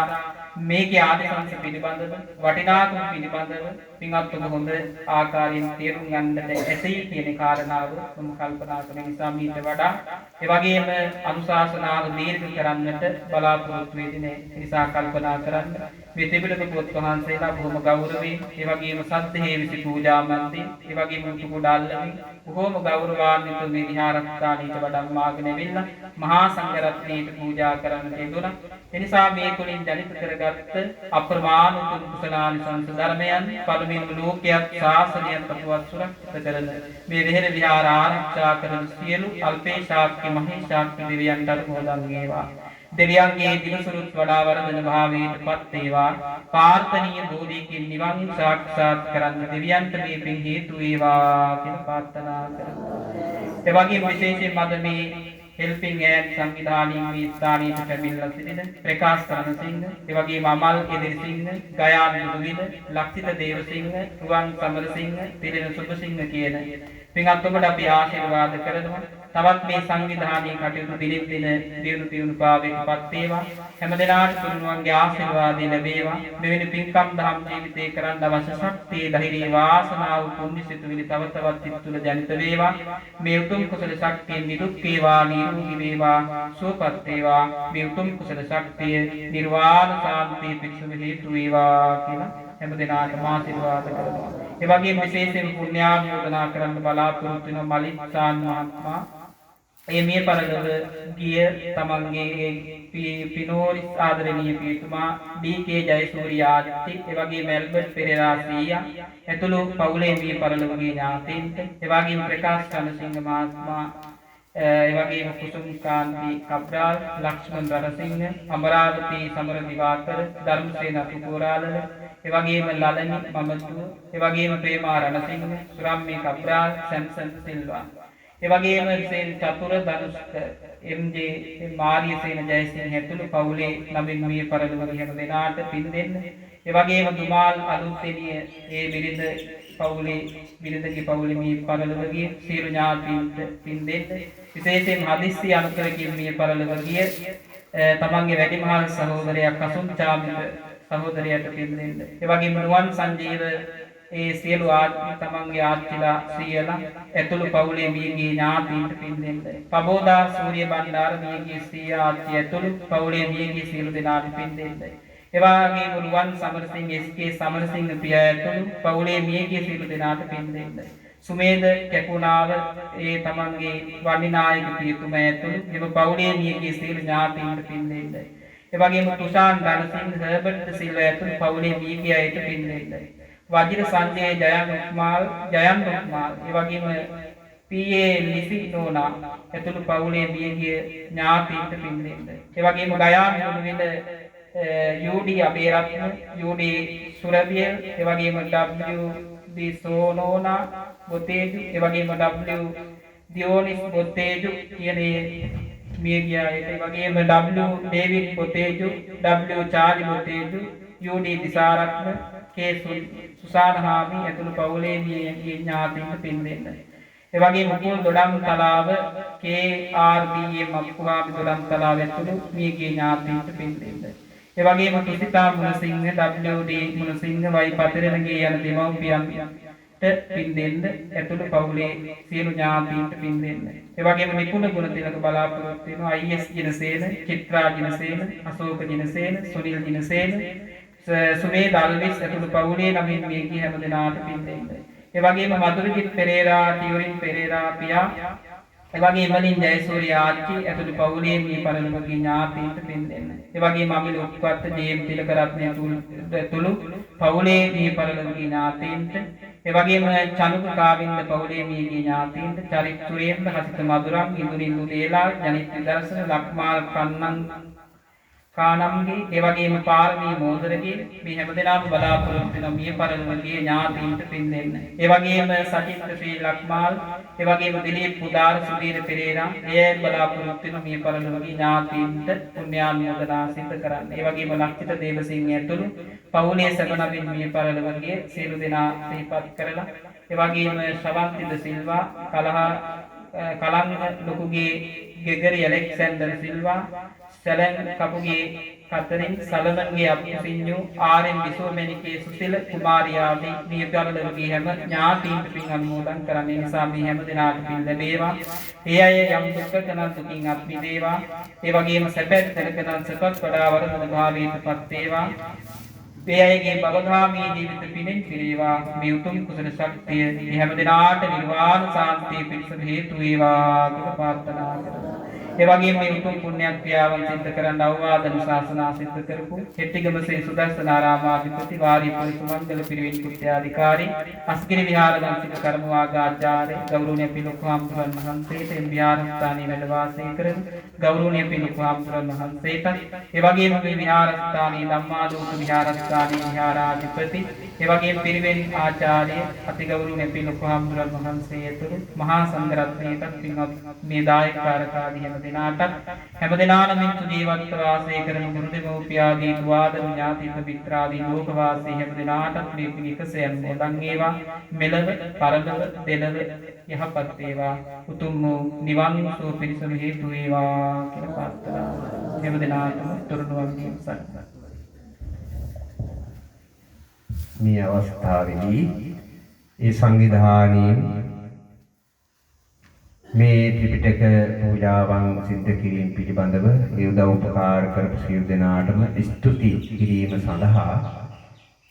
මේකේ ආනිසංස පිළිබඳව වටිනාකම පිළිබඳව පින්වත් ඔබ හොඳ ආකාරයෙන් තේරුම් ගන්නට ඇති කියන කාරණාව මම කල්පනා කරන නිසා මීට වඩා ඒ වගේම අනුශාසනාව දීර්ඝ කරන්නට බලාපොරොත්තු වෙන්නේ. ඒ නිසා කල්පනා කරන්න මේ ත්‍රිපිටක පොත් වහන්සේලා බොහොම ගෞරවයෙන් ඒ වගේම සද්ධේ විසි පූජා මන්දිර ඒ වගේම උතුගොඩල්ලමින් බොහොම ගෞරවාන්විත මේ විහාරස්ථානයට වඩා මාගෙන ඇවිල්ලා මහා සංඝරත්නයට පූජා කරන්න තිබුණා. ඒ නිසා මේ කුලින් ජනිත කරගත්ත අප්‍රමාණ උතුම් කුසලානිසංස ධර්මයන් පළමුවෙන් ලෝකයක් ශාසනයත් අපවත් සුරක්ෂිත කරන මේ විහෙර විහාර ආරක්ෂා කරන සියලු අල්පේ ශාක්‍ය මහේ ශාක්‍ය දෙවියන්ට අනුමෝදන් වේවා. දෙවියන්ගේ දිනසුරුත් වඩා වර්ධන භාවයට පත් වේවා. ප්‍රාර්ථනීය බෝධියකින් නිවන් සාක්ෂාත් කරන්න දෙවියන්ට මේ පින් හේතු වේවා කියලා ප්‍රාර්ථනා කරමු. ඒ වගේම විශේෂයෙන් මද මේ හෙල්පින් හෑන්ඩ් සංවිධානයේ මේ ස්ථානයේ පැමිණලා සිටින ප්‍රකාශ කරනසිංහ, ඒ වගේම අමල් එදිරිසිංහ, ගයාන් මුදුවිල, ලක්ෂිත දේවසිංහ, රුවන් සමරසිංහ, තිරණ සුබසිංහ කියන පින්වත් ඔබට අපි ආශිර්වාද කරනවා. තවත් මේ සංවිධානයේ කටයුතු දිනෙන් දින දියුණු පාවේකපත් වේවා. හැම දිනාට තුන්වන්ගේ ආශිර්වාදය ලැබේවා. මෙවැනි පින්කම් දහම් ජීවිතේ කරන්න අවශ්‍ය ශක්තිය, ධෛර්යය, වාසනාව, පුණ්‍ය සිතුවිලි තව තවත් සිත් තුළ ජනිත වේවා. මේ උතුම් කුසල ශක්තිය නිරුක් වේවා, නිරෝගී වේවා, සුවපත් වේවා. මේ උතුම් කුසල ශක්තිය නිර්වාණ සාන්තිය පිණිසම හේතු වේවා කියලා හැම දිනාටම ආශිර්වාද කරනවා. ඒ වගේම විශේෂයෙන් පුණ්‍යානුමෝදනා කරන්න බලාපොරොත්තු වෙන මලික්සාන් මහත්මයා ඒ මිය පරලොව ගිය තමන්ගේ පිනෝරිස් ආදරණීය පියතුමා ඩී.කේ. ජයසූරිය ආදිත්‍ය ඒ වගේම ඇල්බර්ට් පෙරේරා සීයා ඇතුළු පවුලේ මිය පරලොවගේ ඥාතීන්ට ඒ වගේම ප්‍රකාශ් චන්ද්‍රසිංහ මහත්මයා ඒ වගේම කුසුම්කාන්ති කබ්‍රාල් ලක්ෂ්මන් රණසිංහ අමරාවති සමර දිවාකර ධර්මසේන අතුපෝරාලල ඒ වගේම ලලනි මමතු ඒ වගේම ප්‍රේමා රණසිංහ සුරම්මේ කබ්‍රාල් සැම්සන් සිල්වා ඒ වගේම සේන චතුර ධනුෂ්ක එම්.ජේ. මාරියසේන ජයසිංහ ඇතුළු පවුලේ නමින් මිය පරලොව හැම දෙනාට පින් දෙන්න. ඒ වගේම දුමාල් අලුත්ෙනිය ඒ බිරිඳ පවුලේ බිරිඳගේ පවුලේ මිය පරලොව ගිය සියලු ඥාතීන්ට පින් දෙන්න. විශේෂයෙන් හදිස්සි අනුතරකින් මිය පරලොව ගිය තමන්ගේ වැඩිමහල් සහෝදරයා කසුන් චාමික සහෝදරයාට පින් දෙන්න. ඒ වගේම නුවන් සංජීව ඒ සියලු තමන්ගේ ආච්චිලා සීයලා ඇතුළු පවුලේ මියගිය ඥාතීන්ට පින් දෙන්න. පබෝදා සූර්ය බණ්ඩාර මියගිය සීයා ආච්චි ඇතුළු පවුලේ මියගිය සියලු දෙනාට පින් දෙන්න. ඒ වගේම නුවන් සමරසිංහ එස්.කේ. සමරසිංහ පියා ඇතුළු පවුලේ මියගිය සියලු දෙනාට පින් දෙන්න. සුමේද කැකුණාව ඒ තමන්ගේ වඩිනායක පියතුමා ඇතුළු එම පවුලේ මියගිය සියලු ඥාතීන්ට පින් දෙන්න. ඒ වගේම තුෂාන් රණසිංහ හර්බර්ට් සිල්වා ඇතුළු පවුලේ මියගිය අයට පින් දෙන්න. වජිර සංජය ජයන් උක්මාල් ඒ වගේම පී.ඒ. ලිසි නෝනා ඇතුළු පවුලේ මියගිය ඥාතීන්ට පින් දෙන්න. ඒ වගේම ගයාන් මුණවිල යූ.ඩී. අබේරත්න යූ.ඩී. සුරබිය ඒ වගේම ඩබ්ලිව්.ඩී. සෝනෝනා බොතේජු ඒ වගේම ඩබ්ලිව්. දියෝනිස් බොතේජු කියන මියගිය අයට ඒ වගේම W. David Botheju W. Charlie Botheju U D. Disaratne K. Susanahami ඇතුළු පවුලේ මියගිය ඥාතීන්ට පින් දෙන්න. ඒ වගේම මුකුල් දොඩම් තලාව කේ.ආර්.බී.ඒ. මක්කුහාමි දොඩම් තලාව ඇතුළු මියගිය ඥාතීන්ට පින් දෙන්න. ඒ වගේම කිසිතා මුණසිංහ ඩබ්ලිව්.ඩී. මුණසිංහ වයි පතරණගේ යන දෙමව්පියන්ට පින් දෙන්න. ඇතුළු පවුලේ සියලු ඥාතීන්ට පින් දෙන්න. ඒ වගේම නිපුණ ගුණතිලක බලාපොරොත්තු වෙනවා අයිඑස් ජිනසේන, චිත්‍රා ජිනසේන, අශෝක ජිනසේන, සුනිල් ජිනසේන, සුමේ දල්විස් ඇතුළු පවුලේ නමින් මියගිය හැම දෙනාට පින් දෙන්න. ඒ වගේම මధుරජිත් පෙරේරා, ටියුරින් පෙරේරා පියා, ඒ වගේම මලින් ජයසූරිය ආච්චි ඇතුළු පවුලේ මිය පරලොවගේ ඥාතීන්ට පින් දෙන්න. ඒ වගේම අමිල උප්පත්ත ජේ.එම්. තිලකරත්න ඇතුළු පවුලේ මිය පරලොවගේ ඥාතීන්ට, ඒ වගේම චනුක කාවින්ද පවුලේ මියගිය ඥාතීන්ට, චරිත් සුරේන්ද්‍ර, හසිත මధుරම්, ඉඳුනින්දු දේලාල්, ජනිත් විදර්ශන, ලක්මාල් කානම්ගේ, ඒ වගේම පාරමී මෝදරගේ මේ හැමදෙනාම බලාපොරොත්තු වෙන මිය පරලොවගේ ඥාතීන්ට පින් දෙන්න. ඒ වගේම සචිත්‍ර ශ්‍රී ලක්මාල්, ඒ වගේම දිලීප් පුදාර, සුදීර පෙරේරා ඒ බලාපොරොත්තු වෙන මිය පරලොවගේ ඥාතීන්ට පුණ්‍යානුමෝදනා සිදු කරන්න. ඒ වගේම ලක්ෂිත දේවසිංහ ඇතුළු පවුලේ සගනවින් මිය පරලොවගේ සියලු දෙනා සිහිපත් කරලා, ඒ වගේම ශ්‍රවන්තිද සිල්වා, කලංග ලොකුගේ ගෙගරි ඇලෙක්සැන්ඩර් සිල්වා, සැලන් කපුගේ කතරින්, සලමන්ගේ අප්පුසිඤ්ඤු, ආර්.එම්. විසෝමැණිකේ සුසිල කුමාරියාදී මිය පරලොවගේ හැම ඥාතීන්ට පින් අනුමෝදන් කරන්නේ නිසා මේ හැම දිනාට පින් ලැබේවා. ඒ අය යම් දුක්ඛ නම් දුකින් අත් මිදේවා. ඒ වගේම සැපත් තැනකනම් සපත් වඩා වර්ධන භාවයටපත් වේවා. ඒ අයගේ භවගාමී ජීවිත පිණින් පිරේවා. මේ උතුම් කුසල ශක්තිය මේ හැම දිනාට නිර්වාණ සාන්තිය පිණිස හේතු වේවා කියලා ප්‍රාර්ථනා කරනවා. ඒ වගේම මේ උතුම් පුණ්‍ය ක්‍රියාවන් සිද්ධ කරන්න අවවාද ශාසනා සිද්ධ කරපු හෙට්ටිගම ශ්‍රී සුදර්ශනාරාමාධිපති වාරී පුරුෂමණ්ඩල පිරිවෙන් කුත්‍යාධිකාරී අස්ගිරි විහාර වංශික කර්මවාගාචාර්ය ගෞරවනීය පිළිකුහාමුදුරන් වහන්සේට විහාරස්ථානයේ වැඩ වාසය කරන ගෞරවනීය පිළිකුහාමුදුරන් වහන්සේට ඒ වගේම මේ විහාරස්ථානයේ ධම්මාලෝක විහාරස්ථානයේ විහාරාධිපති ඒ වගේම පිරිවෙන් ආචාර්ය අතිගෞරවනීය පිළිකුහාමුදුරන් වහන්සේ ඇතුළු මහා සංඝරත්නයට පින්වත් මේ දායකකාරකාදී හැම දෙනාම මිනිත්තු ජීවත් වාසය කරන ගුරුදෙමෝපියාදී දුවාදන ඥාතික මිත්‍රාදී ලෝක වාසී හැම දෙනාටත් මේ පින් එකසෙන් මොදන් වේවා. මෙලව පරලොව දෙලව යහපත් වේවා. උතුම් වූ නිවන් සුව පිණිසම හේතු වේවා කියලා ප්‍රාර්ථනා කරනවා. හැම දෙනාටම තුරුණුවන් දීම සරණයි. මේ අවස්ථාවේදී ඒ සංවිධානයේ මේ ත්‍රිපිටක පූජාවන් සිද්ධ කිරීම පිළිබඳව ඒ උදව් උපකාර කරපු සියලු දෙනාටම ස්තුති කිරීම සඳහා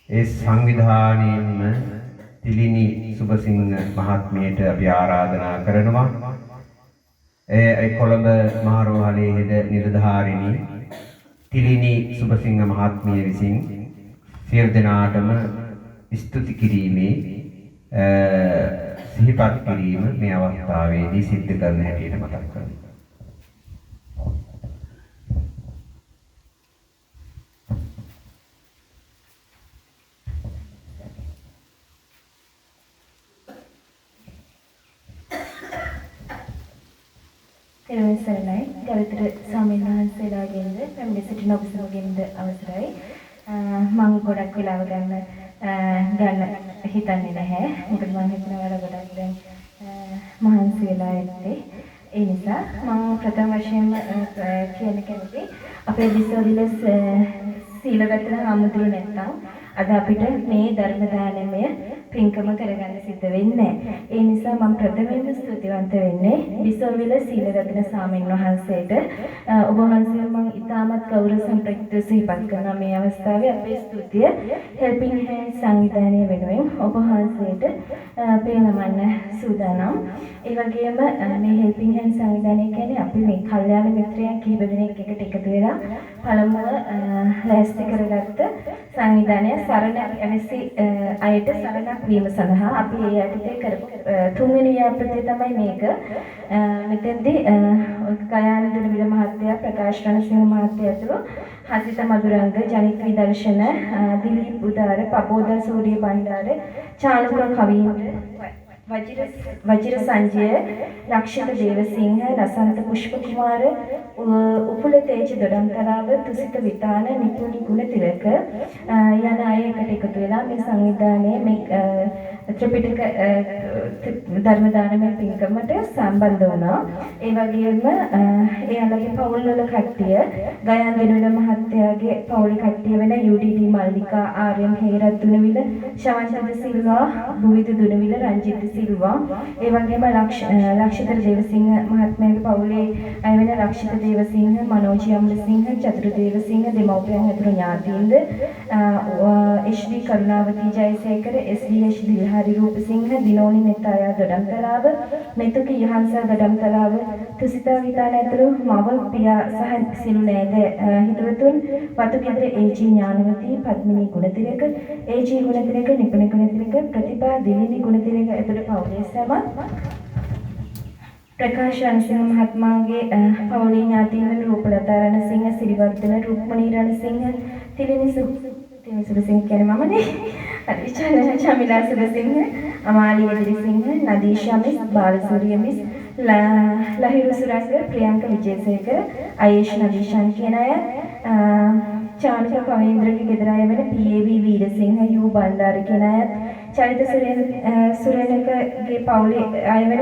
ඒ සංවිධානයෙන්ම තිලිනි සුබසිංහ මහත්මියට අපි ආරාධනා කරනවා. ඒ කොළඹ මහරෝහලේ හෙද නිලධාරිනී තිලිනි සුබසිංහ මහත්මිය විසින් සියලු දෙනාටම ස්තුති කිරීමේ සිහිපත් කිරීම මේ අවස්ථාවේදී සිද්ධ කරන හැටියට මතක් කරනවා. තෙරුවන් සරණයි. ගරුතර ස්වාමීන් වහන්සේලාගෙන්ද පැමිණ සිටින ඔබ සමගින්ද අවසරයි. මම ගොඩක් වෙලාව ගන්න හිතන්නේ නැහැ. මොකද මම හිතනවා ගොඩක් දැන් මහන්සි වෙලා ඉන්නේ. ඒ නිසා මම ප්‍රථම වශයෙන්ම කියන්න කැමති අපේ විශ්වවිද්‍යාල සීලරත්න හාමුදුරුවෝ නැත්තම් අද අපිට මේ ධර්ම දානමය පින්කම කරගන්න සිද්ධ වෙන්නේ. ඒ නිසා මම ප්‍රථමයෙන්ම ස්තුතිවන්ත වෙන්නේ විශ්වවිද්‍යාල සීලරත්න ස්වාමීන් වහන්සේට. ඔබ වහන්සේ මම ඉතාමත් ගෞරව සම්ප්‍රයුක්ත සිහිපත් කරන මේ අවස්ථාවේ අපේ ස්තුතිය හෙල්පින් හෑන්ඩ් සංවිධානය වෙනුවෙන් ඔබ වහන්සේට පිරිනමන්න සූදානම්. ඒ වගේම මේ හෙල්පින් හෑන්ඩ් සංවිධානය කියන්නේ අපි මේ කල්යාණ මිත්‍රයන් කිහිප දෙනෙක් එකට එකතු වෙලා පළමුව ලෑස්ති කරගත්ත සංවිධානය සරණ ඇවිසි අයට සරණක් වීම සඳහා අපි ඒ යටතේ කරපු තුන්වෙනි ව්‍යාපෘතිය තමයි මේක. මෙතෙන්දී කයාන දිනවිල මහත්තයා, ප්‍රකාශ රණසිංහ මහත්තයා ඇතුළු හසිත මధుරංග, ජනිත් විදර්ශන, දිලීප් උදාර, පබෝදා සූරිය බණ්ඩාර, චානුක කවීන්ද්‍ර, වජිර සංජය, ලක්ෂිත දේවසිංහ, ලසන්ත පුෂ්ප කුමාර, උපුල තේජ දොඩම්තලාව, තුසිත විතාන, නිපුණි ගුණතිලක යන අය එකට එකතු වෙලා මේ සංවිධානයේ මේ ත්‍රිපිටක ධර්ම දානමය පින්කමට සම්බන්ධ වුණා. ඒ වගේම එයාලගේ පවුල් වල කට්ටිය, ගයන් වෙනුවිල මහත්තයාගේ පවුල් කට්ටිය වෙන UDD මල්ලිකා, ආර්යම් හේරත් දුනවිල, ශවන්ත සිල්වා, බුවිද දුනවිල, රංජිත් සිල්වා, ඒ වගේම ලක්ෂිත දේවසිංහ මහත්මයාගේ පවුලේ අය වෙන ලක්ෂිත දේවසිංහ, මනෝජ් යම්ලසිංහ, චතුර දේවසිංහ, දෙමව්පියන් ඇතුළු ඥාතීන්ද, HD කරුණාවති ජයසේකර, SDS දිල්හරි රූපසිංහ, දිනෝනි මෙත්තායා දොඩම්තලාව, මෙතුකි යහන්සා දොඩම්තලාව, තුසිතා විතාන ඇතුළු මව, පියා සහ සිළු නෑද හිතවතුන්, වතුගෙදර AG ඥානවති, පද්මිනී ගුණතිලක, AG ගුණතිලක, නිපුණ ගුණතිලක, ප්‍රතිපා දිලිනි ගුණතිලක ඇතුළු පවුලේ සම ප්‍රකාශ රණසිංහ මහත්මයාගේ පවුලේ ඥාතීන් රූපලතා රණසිංහ, සිරිවර්ධන, රුක්මනී රණසිංහ, තිලිනි සුරසිංහ කියන්නේ මමනේ. චමිලා සුරසිංහ, අමාලි වෙදිරිසිංහ, නදීෂා මිස්, බාලසූරිය මිස්, ලහිරු සුරංග, ප්‍රියංක විජේසේකර, ආයේෂ් නදීෂාන් කියන අය, චානික කවීන්ද්‍රගේ ගෙදර අය වෙන PAV වීරසිංහ, යූ බණ්ඩාර කියන අය, චරිත සුරේනකගේ පවුලේ අය වෙන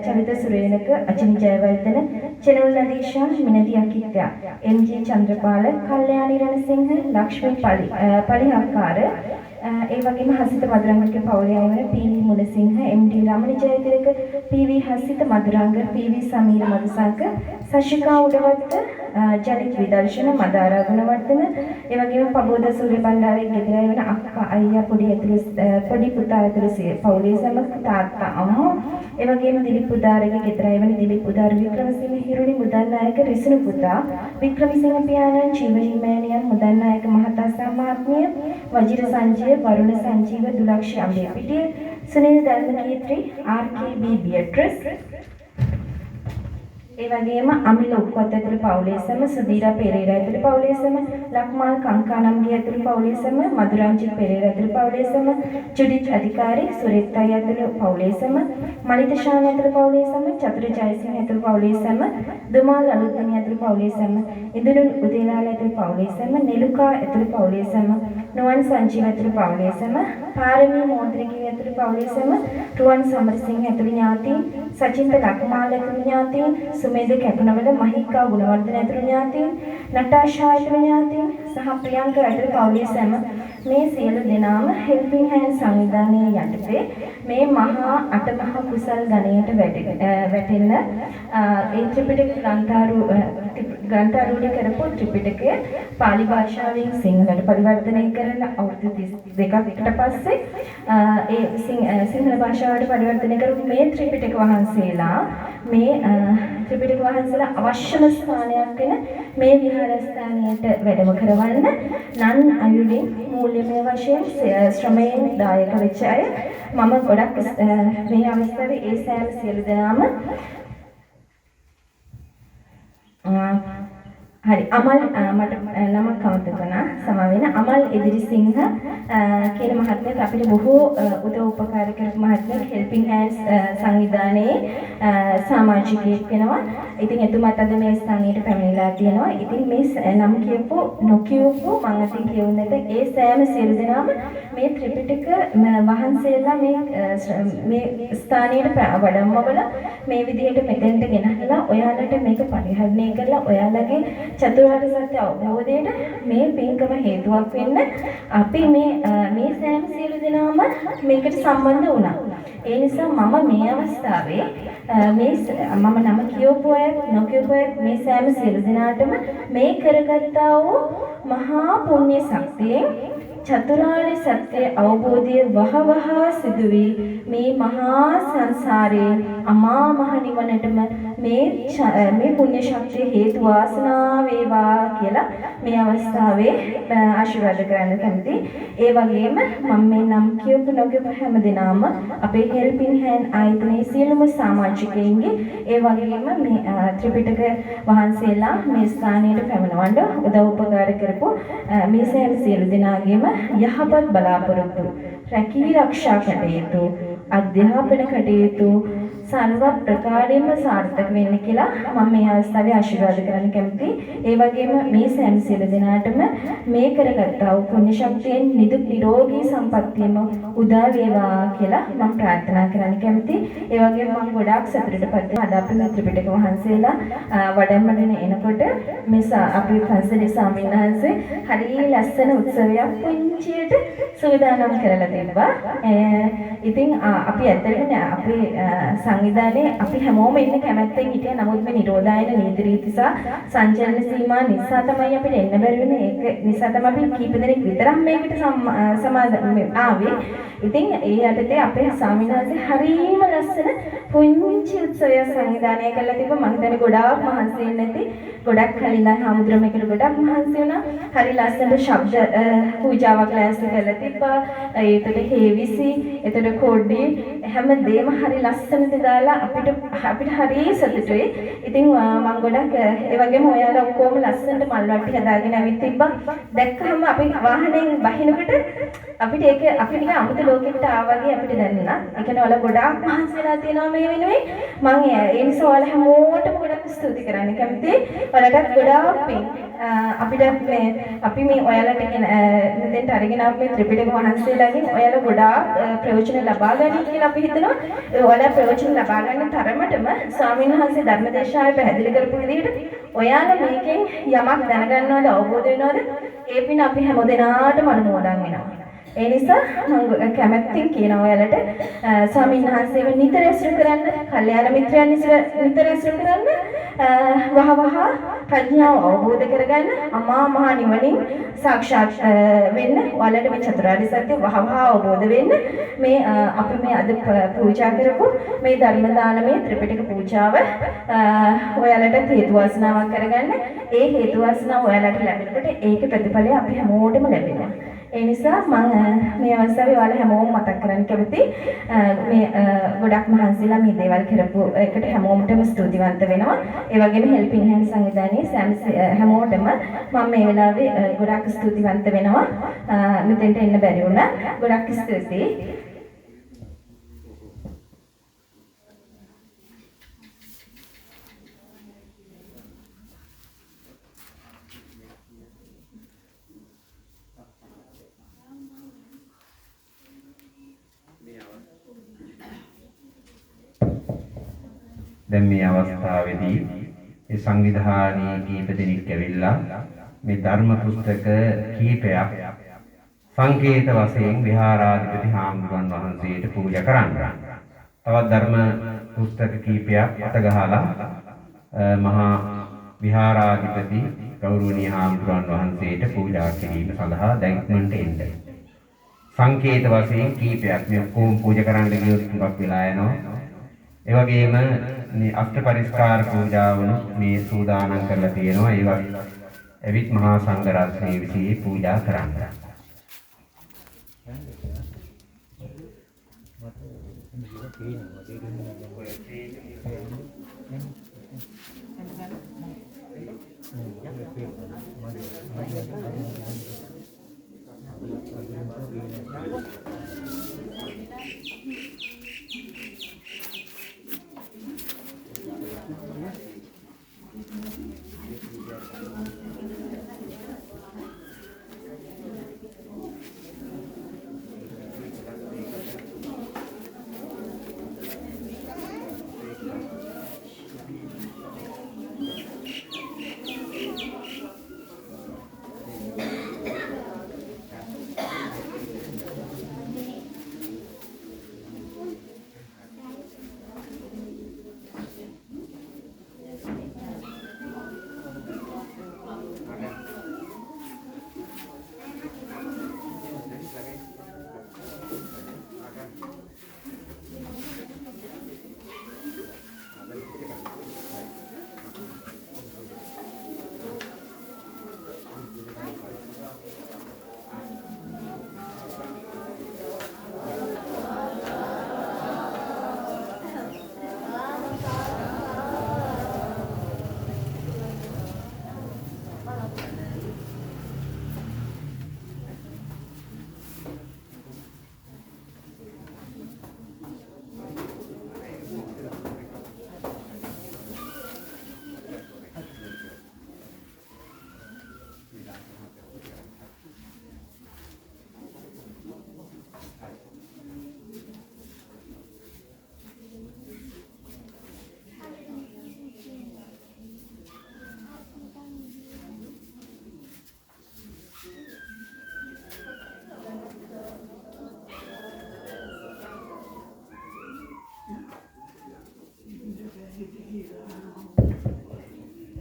චරිත සුරේනක, අචිනි ජයවර්ධන, චෙනුල් නදීෂා, මිනදී අකිත්‍යා, MG චන්ද්‍රපාල, කල්යාණි රණසිංහ, ලක්ෂ්මී පලිහක්කාර, ඒ වගේම හසිත මధుරංගගේ පවුලේ අය වෙන PV මුලසිංහ, MD Ramani Jayathilaka, PV Hasitha මధుරංග, PV Sameera මధుසංක, Sashika Udawatta, Janith විදර්ශන, Madara Gunawardena, ඒ වගේම පබෝදා සූරිය බණ්ඩාරගේ ගෙදර අය වෙන අක්කා, අයියා, පොඩි පුතා ඇතුළු පවුලේ සම තාත්තා, අම්මා, ඒ වගේම දිලිප් උදාරගේ ගෙදර අය වෙන දිලිප් උදාර, වික්‍රමසිංහ හිරුනි මුදල්නායක, රිසුණු පුතා, වික්‍රමසිංහ පියාණන්, ජීවනී මෑණියන්, මුදල්නායක මහතා සහ මහත්මිය, වජිර සංජය, වරුණ සංජීව, දුලක්ෂ අම්බේපිටිය, සුනිල් ධර්මකීර්ති, RKB බියට්‍රස්, ඒ වගේම අමිල උක්කොත් ඇතුළු පවුලේ සම, සුදීරා පෙරේරා ඇතුළු පවුලේ සම, ලක්මාල් කංකානම්ගේ ඇතුළු පවුලේ සම, මధుරංජිත් පෙරේරා ඇතුළු පවුලේ සම, ජුඩිත් අධිකාරී, සුරේත්තයි ඇතුළු පවුලේ සම, මනිත ශාන් ඇතුළු පවුලේ සම, චතුර ජයසිංහ ඇතුළු පවුලේ සම, දුමාල් අලුත්ගනි ඇතුළු පවුලේ සම, ඉදිනුල් උදේලාල ඇතුළු පවුලේ සම, නෙලුකා ඇතුළු පවුලේ සම, නුවන් සංජීව ඇතුළු පවුලේ සම, පාරමී මෝද්‍රිකී ඇතුළු පවුලේ සම, රුවන් සමරසිංහ ඇතුළු ඥාතීන්, සචින්ත ලක්මාල් ඇතුළු ඥාතීන්, සුමේද කැපුණවල මහිකා ගුණවර්ධන ඇතුළු ඥාතීන්, නටාෂා ඇතුළු ඥාතීන් සහ ප්‍රියංක ඇතුළු පවුලේ සම මේ සියලු දෙනාම හෙල්පින් හෑන්ඩ් සංවිධානයේ යටතේ මේ මහා අටමහා කුසල් ගණයට වැටෙන්න ඒ ත්‍රිපිටක ග්‍රන්ථාරූඪ කරපු ත්‍රිපිටකය පාලි භාෂාවෙන් සිංහලට පරිවර්තනය කරලා අවුරුදු 32කට පස්සේ ඒ සිංහල භාෂාවට පරිවර්තනය කරපු මේ ත්‍රිපිටක වහන්සේලා මේ ත්‍රිපිටක වහන්සේලා අවශ්‍යම ස්ථානයක් වෙන මේ විහාරස්ථානයට වැඩම කරවන්න නන් අයුරින් මූල්‍යමය වශයෙන් ශ්‍රමයෙන් දායක වෙච්ච අය මම ගොඩක් මේ අවස්ථාවේ ඒ සෑම සියලු දෙනාම හරි අමල් මට නමක් අමතක වුණා සමා වෙන අමල් ඉදිරිසිංහ කියන මහත්මයාට අපිට බොහෝ උදව් උපකාර කරපු මහත්මයෙක් හෙල්පින් හෑන්ඩ්ස් සංවිධානයේ සමාජිකයෙක් වෙනවා. ඉතින් එතුමාත් අද මේ ස්ථානයට පැමිණලා තියෙනවා. ඉතින් මේ නම් කියපු නොකියපු මම අතින් කියුන්නේද ඒ සෑම සියලු දෙනාම මේ ත්‍රිපිටක වහන්සේලා මේ ස්ථානයට වඩම්මවල මේ විදිහට මෙතෙන්ට ගෙනහලා ඔයාලට මේක පරිහරණය කරලා ඔයාලගේ චතුරාර්ය සත්‍ය අවබෝධයට මේ පින්කම හේතුවක් වෙන්න අපි මේ සෑම සියලු දෙනාම මේකට සම්බන්ධ වුණා. ඒ නිසා මම මේ අවස්ථාවේ මම නම කියවපු අය නොකියවපු අය මේ සෑම සියලු දෙනාටම මේ කරගත්තා වූ මහා පුණ්‍ය ශක්තියෙන් චතුරාර්ය සත්‍ය අවබෝධය වහවහ සිදු වී මේ මහා සංසාරේ අමා මහ නිවනටම මේ පුණ්‍ය ශක්තිය හේතු වාසනා වේවා කියලා මේ අවස්ථාවේ ආශිර්වාද කරන්න කැමතියි. ඒ වගේම මම මේ නම් කියපු නොකියපු හැම දිනම අපේ හෙල්පින් හෑන්ඩ් ආයතනයේ සියලුම සමාජිකයින්ගේ ඒ වගේම මේ ත්‍රිපිටක වහන්සේලා මේ ස්ථානයට පැමිණවන්න උදව් උපකාර කරපු මේ සෑම සියලු දෙනාගේම යහපත් බලාපොරොත්තු රැකී ආරක්ෂා කටයුතු අධ්‍යාපන කටයුතු සර්ව ප්‍රකාරයෙන්ම සාර්ථක වෙන්න කියලා මම මේ අවස්ථාවේ ආශිර්වාද කරන්න කැමතියි. ඒ වගේම මේ සෑම සියලු දෙනාටම මේ කරගත්තා වූ පුණ්‍ය ශක්තියෙන් නිදුක් නිරෝගී සම්පන්නියම උදා වේවා කියලා මම ප්‍රාර්ථනා කරන්න කැමතියි. ඒ වගේම මම ගොඩාක් සතුටුපත් අද අපි ත්‍රිපිටක වහන්සේලා වඩම්මගෙන එනකොට මේ අපේ පන්සලේ ස්වාමීන් වහන්සේ හරිය ලස්සන උත්සවයක් පුංචියට සූදානම් කරලා තිබ්බා. ඉතින් අපි ඇත්තටම අපේ සංවිධානයේ අපි හැමෝම ඉන්න කැමැත්තෙන් හිටියා. නමුත් මේ නිරෝධායන නීති රීති සහ සංචලන සීමා නිසා තමයි අපිට එන්න බැරි වුණේ. ඒක නිසා තමයි අපි කීප දෙනෙක් විතරක් මේකට ආවේ. ඉතින් ඒ යටතේ අපේ ස්වාමීන් වහන්සේ හරියම ලස්සන පුංචි උත්සවයක් සංවිධානය කරලා තිබ්බා. මම හිතන්නේ ගොඩාක් මහන්සි වෙන්නේ නැති ගොඩක් කලින්ලා හාමුදුරුවෝ මේකට ගොඩක් මහන්සි වුණා. හරි ලස්සන ශබ්ද පූජාවක් ලෑස්ති කරලා තිබ්බා. ඒකට හේවිසි, ඒකට කොඩි හැමදේම හරි ලස්සනට දාලා අපිට හරි සතුටුයි. ඉතින් මම ගොඩක් ඒ වගේම ඔයාලා ඔක්කොම ලස්සනට මල් වට්ටි හදාගෙන ඇවිත් තිබ්බා. දැක්කම අපි වාහනයෙන් බහිනකොට අපිට ඒක අපි නිකන් අමුතු ලෝකෙකට ආවා වගේ අපිට දැනුණා. ඒ කියන්නේ ඔයාලා ගොඩාක් මහන්සි වෙලා තියෙනවා මේ වෙනුවෙන්. මම ඒ නිසා ඔයාලා හැමෝටම ගොඩක් ස්තුති කරන්න කැමතියි. ඔයාලටත් ගොඩාක් පිං. අපිට අපි මේ ඔයාලට මෙතෙන්ට අරගෙන ආපු මේ ත්‍රිපිටක වහන්සේලාගෙන් ඔයාලා ගොඩාක් ප්‍රයෝජන ලබා ගන්න කියලා අපි හිතනවා. ඔයාලා ප්‍රයෝජන ලබා ගන්න තරමටම ස්වාමීන් වහන්සේ ධර්මදේශනාවේ පැහැදිලි කරපු විදිහට ඔයාලා මේකෙන් යමක් දැනගන්නවද අවබෝධ වෙනවද? ඒ පින අපි හැමදෙනාටම අනුමෝදන් වෙනවා. ඒ නිසා මම කැමැත්තෙන් කියනවා ඔයාලට ස්වාමීන් වහන්සේව නිතර ඇසුරු කරන්න, කල්යාණ මිත්‍රයන් නිතර ඇසුරු කරන්න, වහවහ ප්‍රඥාව අවබෝධ කරගන්න, අමා මහ නිවනින් සාක්ෂාත් වෙන්න, ඔයාලට මේ චතුරාර්ය සත්‍ය වහවහ අවබෝධ වෙන්න මේ අපි මේ අද පූජා කරපු මේ ධර්ම දානමය ත්‍රිපිටක පූජාව ඔයාලට හේතු වාසනාවක් කරගන්න. ඒ හේතු වාසනාව ඔයාලට ලැබෙනකොට ඒකේ ප්‍රතිඵලය අපි හැමෝටම ලැබෙනවා. ඒ නිසා මම මේ අවස්ථාවේ ඔයාලා හැමෝම මතක් කරන්න කැමතියි. මේ ගොඩක් මහන්සිලා මේ දේවල් කරපු එකට හැමෝමටම ස්තුතිවන්ත වෙනවා. ඒ වගේම හෙල්පින් හෑන්ඩ් සංවිධානයේ හැමෝටම මම මේ වෙලාවේ ගොඩක් ස්තුතිවන්ත වෙනවා. මෙතෙන්ට එන්න බැරි වුණා. ගොඩක් ස්තුතියි. දැන් මේ අවස්ථාවේදී මේ සංවිධානයේ කීප දෙනෙක් ඇවිල්ලා මේ ධර්ම පුස්තක කීපයක් සංකේත වශයෙන් විහාරාධිපති හාමුදුරන් වහන්සේට පූජා කරන්න. තවත් ධර්ම පුස්තක කීපයක් අතගහලා මහා විහාරාධිපති ගෞරවනීය හාමුදුරන් වහන්සේට පූජා කිරීම සඳහා දැන් ඉක්මනට එන්න. සංකේත වශයෙන් කීපයක් මේ කොම් පූජා කරන්න ගියොත් ටිකක් වෙලා යනවා. ඒ වගේම මේ අෂ්ට පරිස්කාර පූජාවන මේ සූදානම් කරලා තියෙනවා. ඒවත් එවිත් මහා සංඝ රත්නයේ විසින් පූජා කරන්න.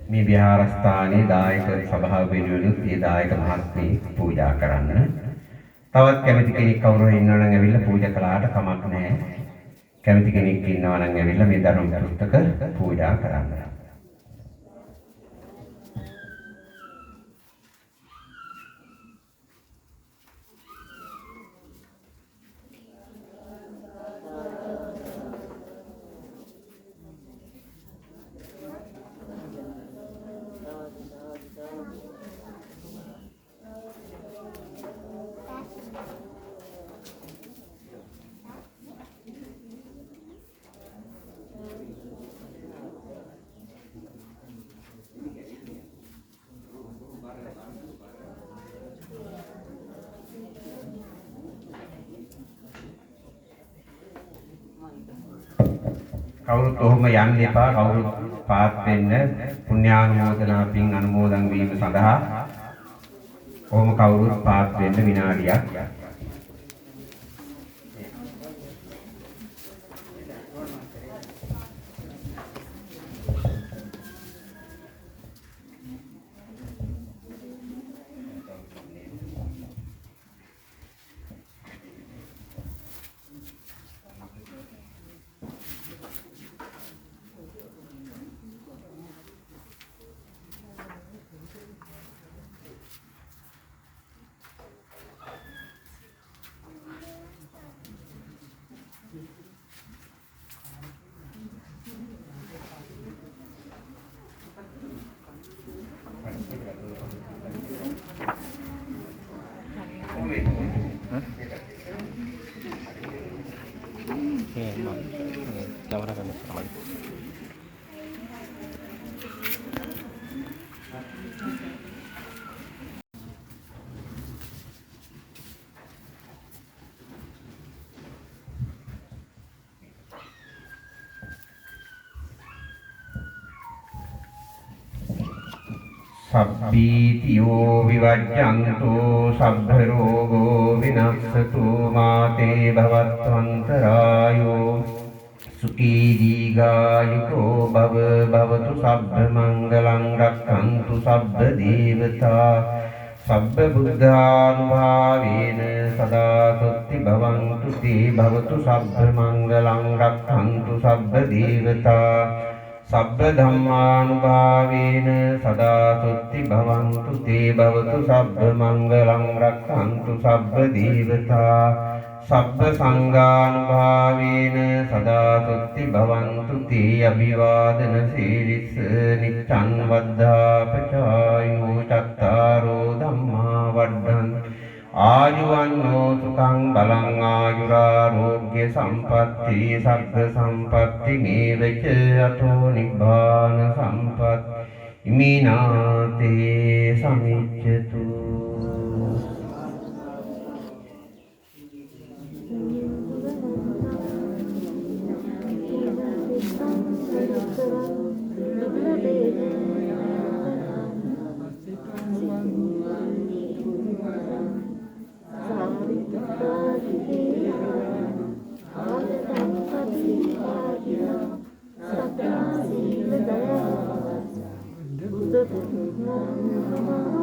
මේ විහාරස්ථානයේ දායක සභාව වෙනුවෙන් ඒ දායක මහත්මිය පූජා කරන්න. තවත් කැමති කෙනෙක් කවුරු හරි ඉන්නවා නම් ඇවිල්ලා පූජා කළාට කමක් නැහැ. කැමති කෙනෙක් ඉන්නවා නම් ඇවිල්ලා මේ ධර්ම පුස්තක පූජා කරන්න. කවුරුත් ඔහොම යන්න එපා. කවුරුත් පාත් වෙන්න පුණ්‍යානුමෝදනා පින් අනුමෝදන් වීම සඳහා ඔහොම කවුරුත් පාත් වෙන්න විනාඩියක්. සබ්බීතියෝ විවජ්ජන්තෝ සබ්බ රෝගෝ විනස්සතු මාතේ භවත්වන්තරායෝ සුඛී දීඝායුකෝ භව භවතු සබ්බ මංගලං රක්ඛන්තු සබ්බ දේවතා සබ්බ බුද්ධානුභාවේන සදා සොත්ති භවන්තු තේ භවතු සබ්බ මංගලං රක්ඛන්තු සබ්බ දේවතා සබ්බ ධම්මානුභාවේන සදා සොත්ති භවන්තු තේ භවතු සබ්බ මංගලං රක්ඛන්තු සබ්බ දේවතා සබ්බ සංඝානුභාවේන සදා සොත්ති භවන්තු තේ අභිවාදන සීලිස්ස නිච්ඡං වද්ධාපචායෝ චත්තාරෝ ධම්මා වඩ්ඩං ආයුවන්නෝ සුඛං බලං ආයුරාෝග්‍ය සම්පatti සග්ග සම්පatti මේවච අතෝ නිබ්බාන සම්පatti ඉමිනාතේ සමිච්ඡතු Buddha